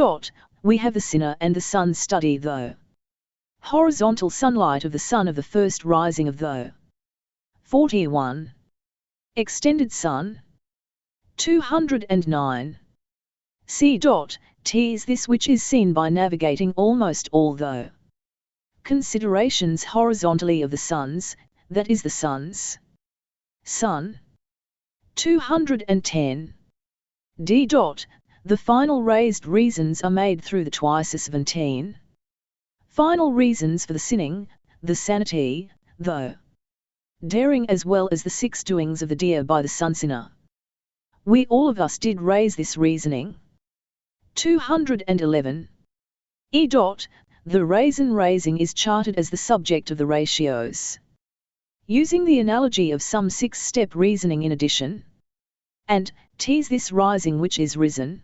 We have the sinner and the sun study the horizontal sunlight of the sun of the first rising of the 41. Extended sun. 209. C. T is this which is seen by navigating almost all the considerations horizontally of the suns, that is the sun's sun. 210. D. The final raised reasons are made through the twice 17 final reasons for the sinning, the sanity, the daring as well as the 6 doings of the deer by the sun sinner. We all of us did raise this reasoning. 211. E. The raisin raising is charted as the subject of the ratios. Using the analogy of some 6-step reasoning in addition. And, T's this rising which is risen.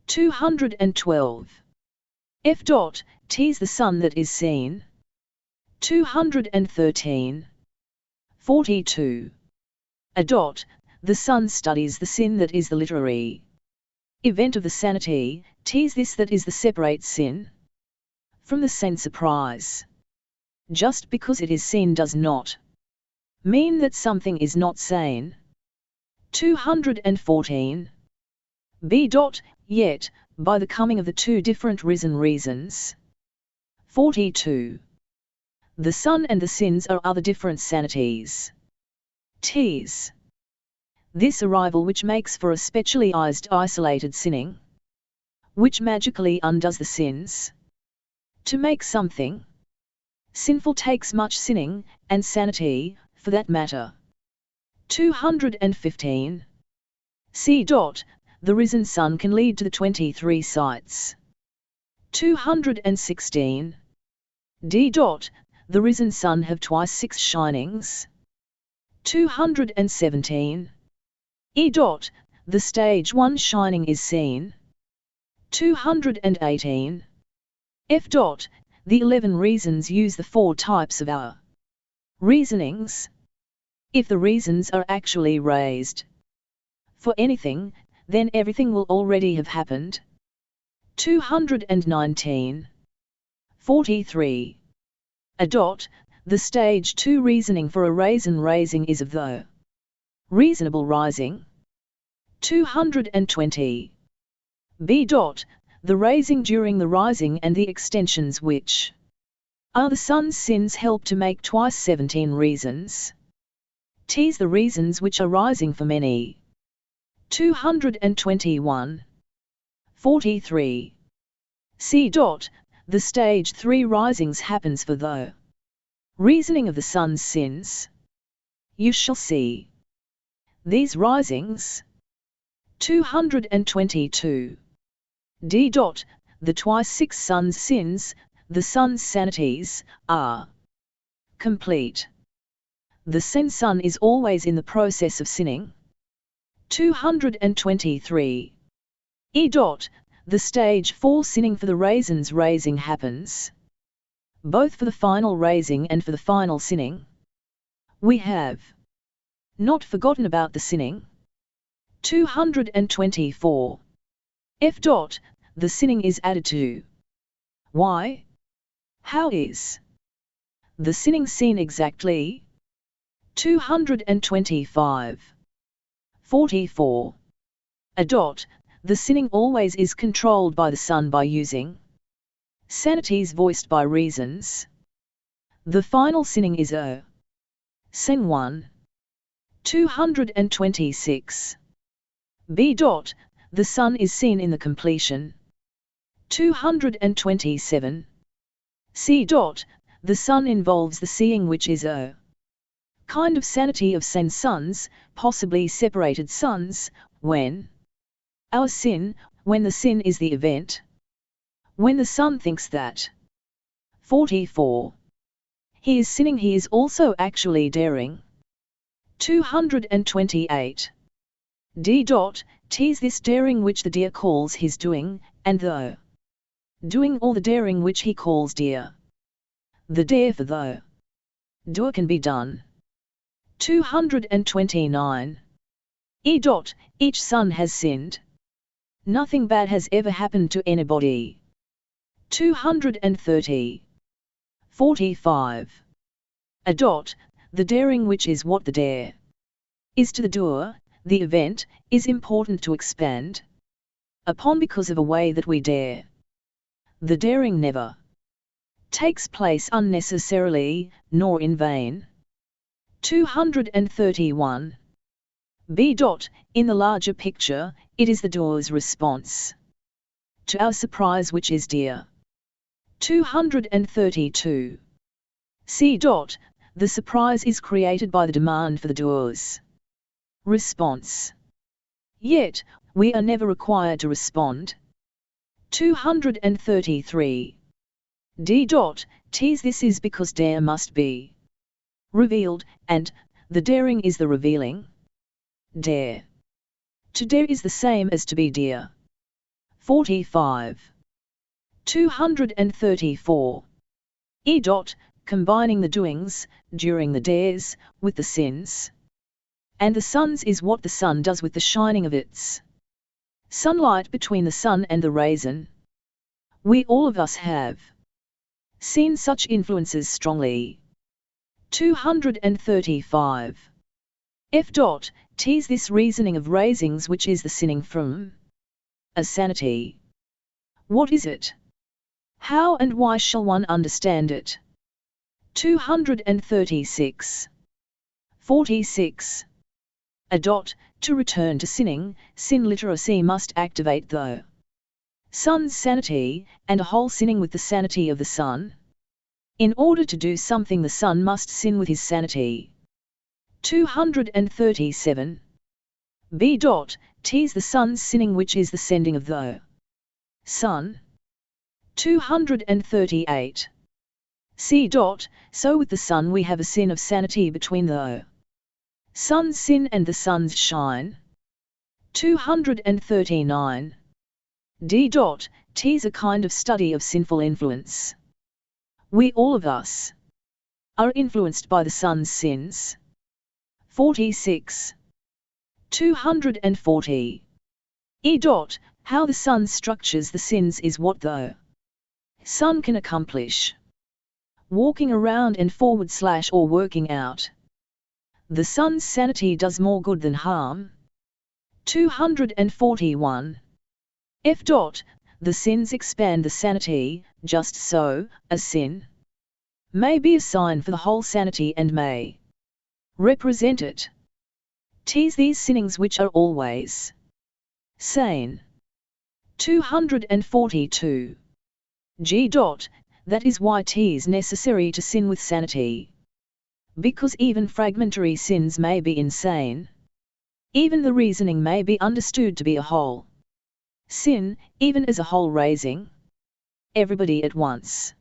212. F. T's the sun that is seen. 213. 42. A. The sun studies the sin that is the literary event of the sanity, T's this that is the separate sin from the sense surprise. Just because it is seen does not mean that something is not sane. 214. B. Yet, by the coming of the 2 different risen reasons. 42. The sun and the sins are other different sanities. T's. This arrival which makes for a specialized isolated sinning, which magically undoes the sins. To make something sinful takes much sinning, and sanity, for that matter. 215. C. The risen sun can lead to the 23 sights. 216. D. The risen sun have twice 6 shinings. 217. E. The stage 1 shining is seen. 218. F. The 11 reasons use the 4 types of our reasonings. If the reasons are actually raised for anything, then everything will already have happened. 219. 43. A. The stage 2 reasoning for a raisin raising is of the reasonable rising. 220. B. The raising during the rising and the extensions which are the sun's sins help to make twice 17 reasons. T's the reasons which are rising for many. 221. 43. C. The stage 3 risings happens for the reasoning of the sun's sins. You shall see these risings. 222. D. The twice 6 sun's sins, the sun's sanities, are complete. The sin sun is always in the process of sinning. 223. E. The stage 4 sinning for the raisins raising happens both for the final raising and for the final sinning. We have not forgotten about the sinning. 224. F. The sinning is added to. Why? How is the sinning seen exactly? 225. 44. A. The sinning always is controlled by the sun by using Sanities voiced by reasons. The final sinning is O. Sen 1. 226. B. The sun is seen in the completion. 227. C. The sun involves the seeing which is O. Kind of sanity of sen suns, possibly separated suns, when our sin, when the sin is the event. When the sun thinks that. 44. He is sinning, he is also actually daring. 228. D. Tis this daring which the deer calls his doing, and though doing all the daring which he calls dear. The dare for though doer can be done. 229. E. Each son has sinned. Nothing bad has ever happened to anybody. 230. 45. A. The daring which is what the dare is to the doer, the event, is important to expand upon because of a way that we dare. The daring never takes place unnecessarily, nor in vain. 231. B. In the larger picture, it is the doer's response to our surprise which is dear. 232. C. The surprise is created by the demand for the doer's response. Yet, we are never required to respond. 233. D. Tis this is because dare must be revealed, and the daring is the revealing. Dare. To dare is the same as to be dear. 45. 234. E. Combining the doings, during the dares, with the sins. And the suns is what the sun does with the shining of its sunlight between the sun and the raisin. We all of us have seen such influences strongly. 235. F. Tis this reasoning of raisings which is the sinning from a sanity. What is it? How and why shall one understand it? 236. 46. A. To return to sinning, sin literacy must activate the sun's sanity, and a whole sinning with the sanity of the sun. In order to do something the sun must sin with his sanity. 237. B. Tis the sun's sinning which is the sending of the sun. 238. C. So with the sun we have a sin of sanity between the sun's sin and the sun's shine. 239. D. Tis a kind of study of sinful influence. We all of us are influenced by the sun's sins. 46. 240. E. How the sun structures the sins is what the sun can accomplish. Walking around and forward / or working out. The sun's sanity does more good than harm. 241. F. The sins expand the sanity, just so, a sin may be a sign for the whole sanity and may represent it. Tis these sinnings which are always sane. 242. G. That is why 'tis necessary to sin with sanity. Because even fragmentary sins may be insane. Even the reasoning may be understood to be a whole sin, even as a whole raising. Everybody at once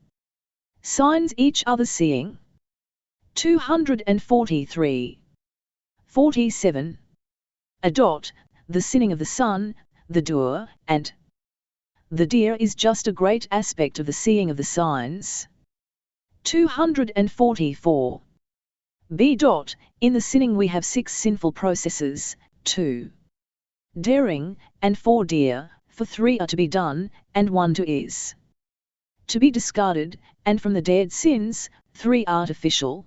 signs each other seeing. 243. 47. A. The sinning of the sun, the doer, and the deer is just a great aspect of the seeing of the signs. 244. B. In the sinning we have 6 sinful processes, 2 daring, and 4 dear, for 3 are to be done, and 1 to is to be discarded, and from the dared sins, 3 artificial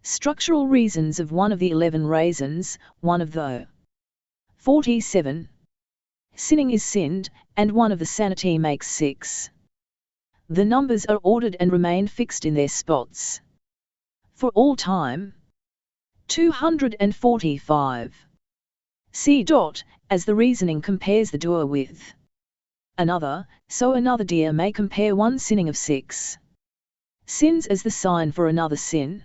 structural reasons of 1 of the 11 raisins, 1 of the 47. Sinning is sinned, and 1 of the sanity makes 6. The numbers are ordered and remain fixed in their spots for all time. 245. C. As the reasoning compares the doer with another, so another deer may compare one sinning of 6 sins as the sign for another sin.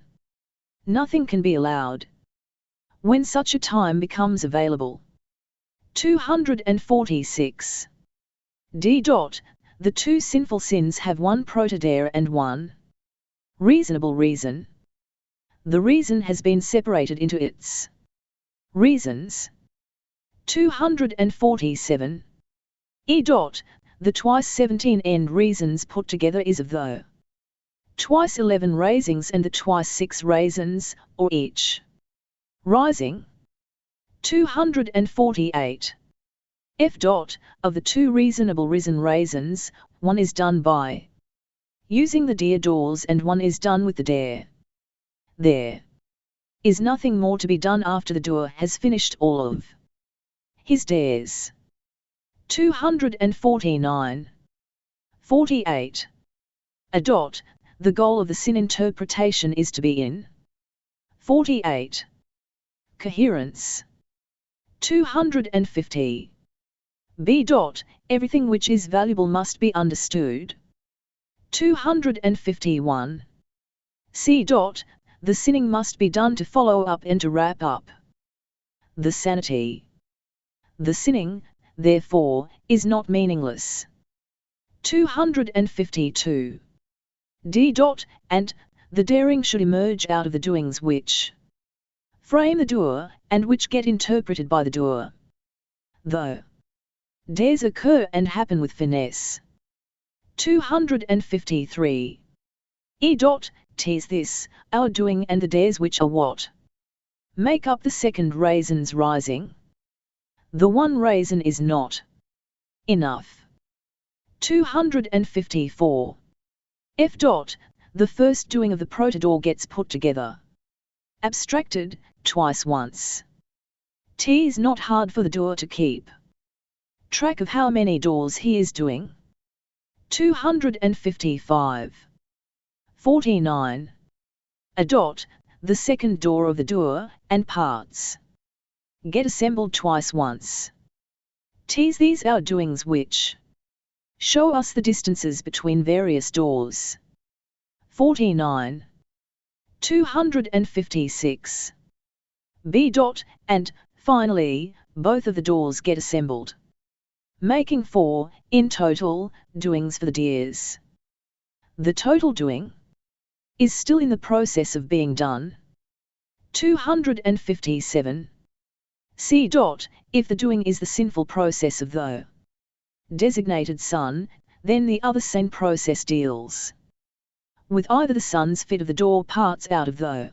Nothing can be allowed when such a time becomes available. 246. D. The two sinful sins have one protodere and one reasonable reason. The reason has been separated into its reasons. 247. E. The twice 17 end reasons put together is of the twice 11 raisings and the twice 6 raisins, or each rising. 248. F. Of the two reasonable risen raisins, one is done by using the deer doors and one is done with the dare. There is nothing more to be done after the doer has finished all of his dares. 249. 48. A. The goal of the sin interpretation is to be in 48. Coherence. 250. B. Everything which is valuable must be understood. 251. C. The sinning must be done to follow up and to wrap up the sanity. The sinning, therefore, is not meaningless. 252. D. And the daring should emerge out of the doings which frame the doer, and which get interpreted by the doer. Though dares occur and happen with finesse. 253. E. Tis this, our doing and the dares which are what make up the second raisin's rising. The one raisin is not enough. 254. F. The first doing of the protodore gets put together, abstracted, twice once. T is not hard for the doer to keep track of how many doors he is doing. 255. 49. A. The second door of the doer, and parts get assembled twice once. T's these our doings which show us the distances between various doors. 49. 256. B. And, finally, both of the doors get assembled, making 4, in total, doings for the deers. The total doing is still in the process of being done. 257. C. If the doing is the sinful process of the designated son, then the other sane process deals with either the son's fit of the door parts out of the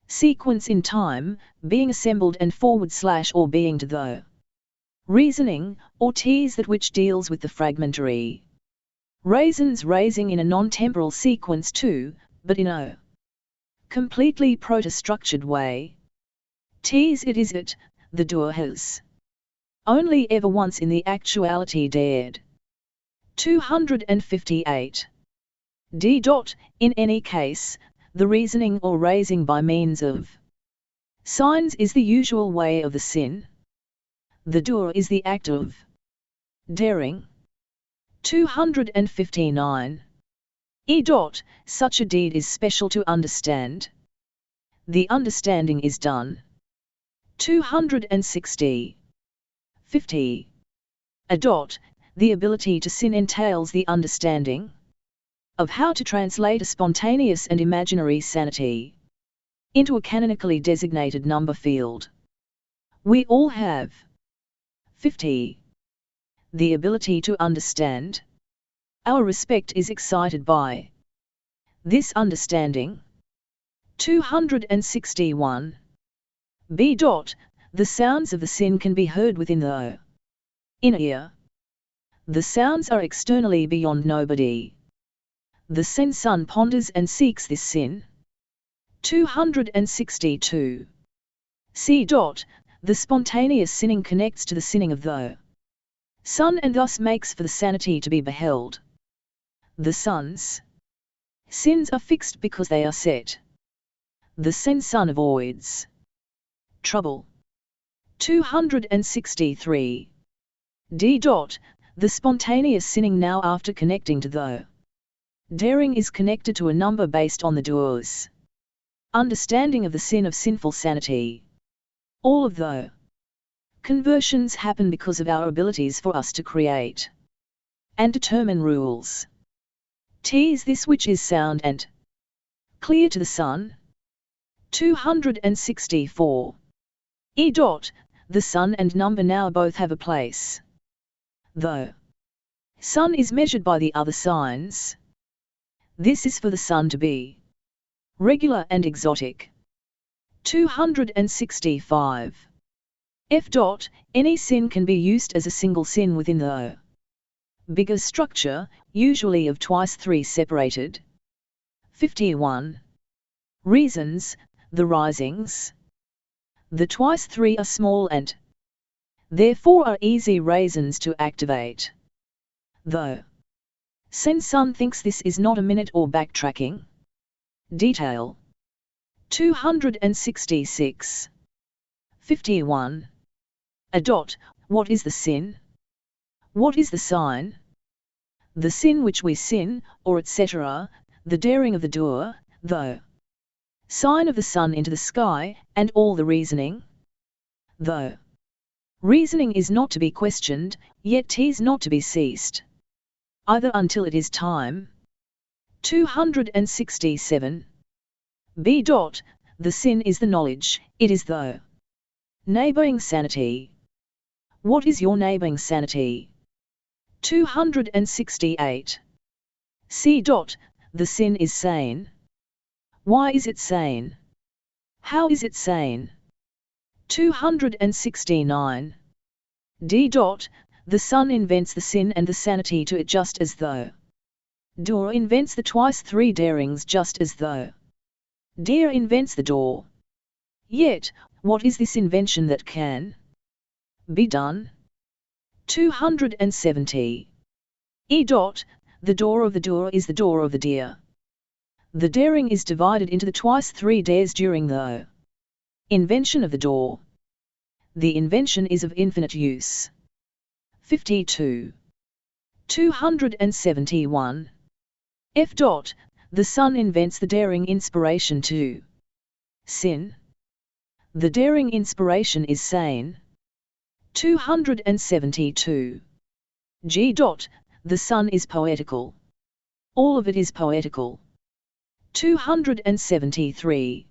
sequence in time, being assembled and / or being to the reasoning, or T's that which deals with the fragmentary raisins raising in a non-temporal sequence too, but in a completely proto-structured way. T's it is it, the doer has only ever once in the actuality dared. 258. D. In any case, the reasoning or raising by means of signs is the usual way of the sin. The doer is the act of daring. 259. E. Such a deed is special to understand. The understanding is done. 260. 50. A. The ability to sin entails the understanding of how to translate a spontaneous and imaginary sanity into a canonically designated number field. We all have. 50. The ability to understand. Our respect is excited by this understanding. 261. B. The sounds of the sin can be heard within the inner ear. The sounds are externally beyond nobody. The sin son ponders and seeks this sin. 262. C. The spontaneous sinning connects to the sinning of the son and thus makes for the sanity to be beheld. The son's sins are fixed because they are set. The son avoids trouble. 263. D. The spontaneous sinning now after connecting to the daring is connected to a number based on the doer's understanding of the sin of sinful sanity. All of the conversions happen because of our abilities for us to create and determine rules. T is this which is sound and clear to the son. 264. E. The son and number now both have a place. The sun is measured by the other signs. This is for the sun to be regular and exotic. 265. F. Any sin can be used as a single sin within the bigger structure, usually of twice 3 separated. 51. Reasons, the risings. The twice 3 are small and therefore are easy raisins to activate. The sun thinks this is not a minute or backtracking. Detail. 266. 51. What is the sin? What is the sign? The sin which we sin, or etc., the daring of the doer, the sign of the sun into the sky, and all the reasoning. The reasoning is not to be questioned, yet 'tis not to be ceased, either until it is time. 267. B. The sin is the knowledge, it is the neighbouring sanity. What is your neighbouring sanity? 268. C. The sin is sane. Why is it sane? How is it sane? 269. D. The son invents the sin and the sanity to it just as though door invents the twice 3 darings just as though deer invents the door. Yet, what is this invention that can be done? 270. E. The door of the doer is the door of the deer. The daring is divided into the twice 3 dares during the invention of the door. The invention is of infinite use. 52. 271. F. The son invents the daring inspiration to sin. The daring inspiration is sane. 272. G. The son is poetical. All of it is poetical. 273.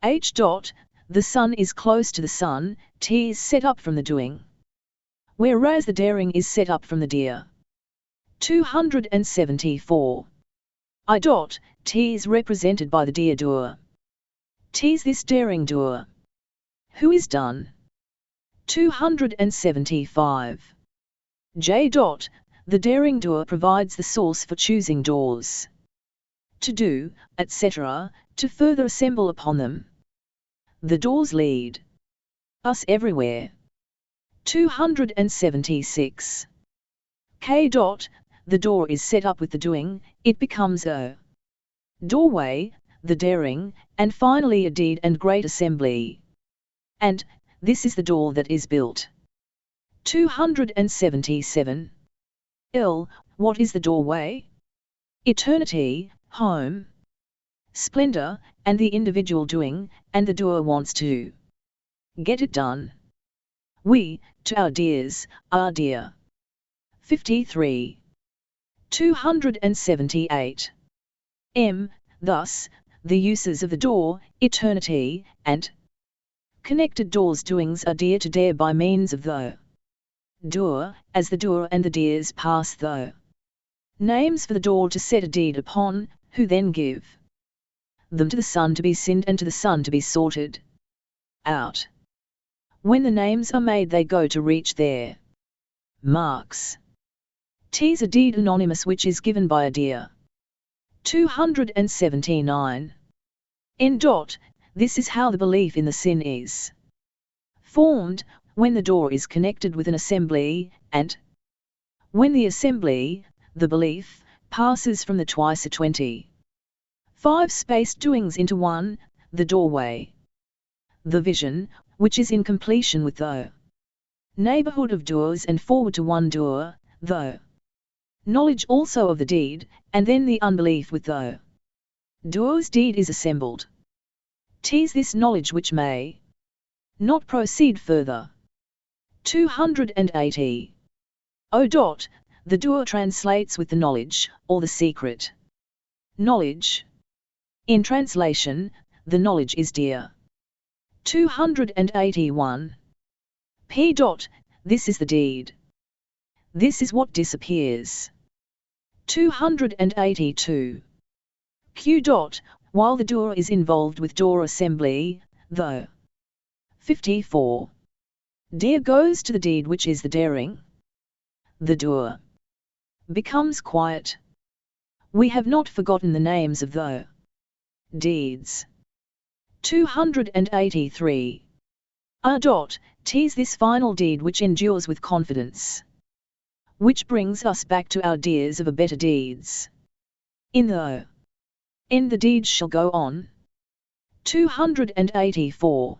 H. The sun is close to the sun, T is set up from the doing, whereas the daring is set up from the deer. 274. I. T is represented by the deer doer. T is this daring doer. Who is done? 275. J. The daring doer provides the source for choosing doors to do, etc., to further assemble upon them. The doors lead us everywhere. 276. K. The door is set up with the doing, it becomes a doorway, the daring, and finally a deed and great assembly. And, this is the door that is built. 277. L. What is the doorway? Eternity, home, splendor, and the individual doing, and the doer wants to get it done. We, to our dears, are dear. 53. 278. M. Thus, the uses of the door, eternity, and connected doors doings are dear to dare by means of the doer, as the doer and the dears pass the names for the door to set a deed upon, who then give them to the son to be sinned and to the son to be sorted out. When the names are made they go to reach their marks. 'Tis a deed anonymous which is given by a deer. 279. N. This is how the belief in the sin is formed, when the door is connected with an assembly, and when the assembly, the belief, passes from the twice a 20. 5 spaced doings into one, the doorway. The vision, which is in completion with the neighborhood of doers and forward to one doer, the knowledge also of the deed, and then the unbelief with the doer's deed is assembled. 'Tis this knowledge which may not proceed further. 280. The doer translates with the knowledge, or the secret knowledge. In translation, the knowledge is dear. 281. This is the deed. This is what disappears. 282. While the doer is involved with door assembly, the 54. Dear goes to the deed which is the daring. The doer becomes quiet. We have not forgotten the names of the deeds. 283. Tis this final deed which endures with confidence, which brings us back to our dears of a better deeds. In the end the deeds shall go on. 284.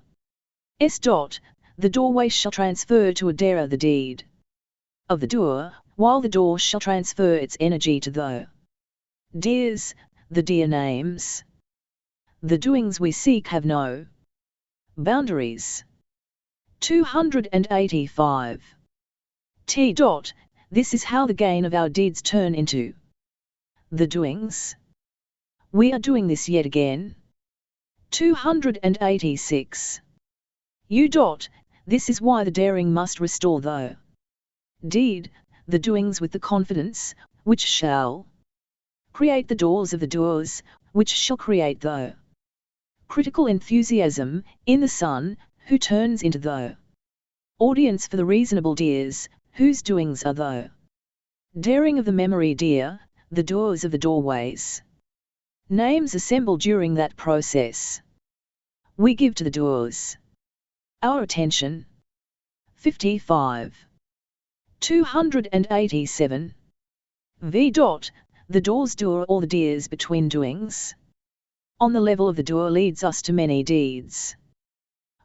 The doorway shall transfer to a darer the deed of the doer, while the door shall transfer its energy to the dears, the dear names. The doings we seek have no boundaries. 285. This is how the gain of our deeds turn into the doings. We are doing this yet again. 286. This is why the daring must restore the deed, the doings with the confidence, which shall create the doors of the doers, which shall create the critical enthusiasm in the son, who turns into the audience for the reasonable dears, whose doings are the daring of the memory dear, the doors of the doorways. Names assemble during that process. We give to the doers our attention. 55. 287. The door's doer or the dears between doings on the level of the doer leads us to many deeds.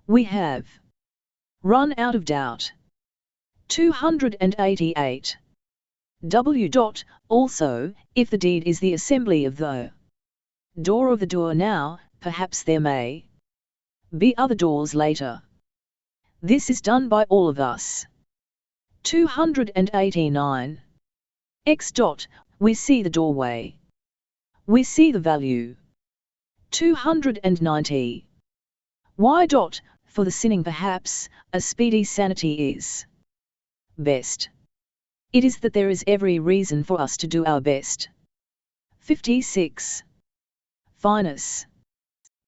We have run out of doubt. 288. Also, if the deed is the assembly of the door of the doer now, perhaps there may be other doors later. This is done by all of us. 289. We see the doorway. We see the value. 290. Why? For the sinning perhaps, a speedy sanity is best. It is that there is every reason for us to do our best. 56. Fineness.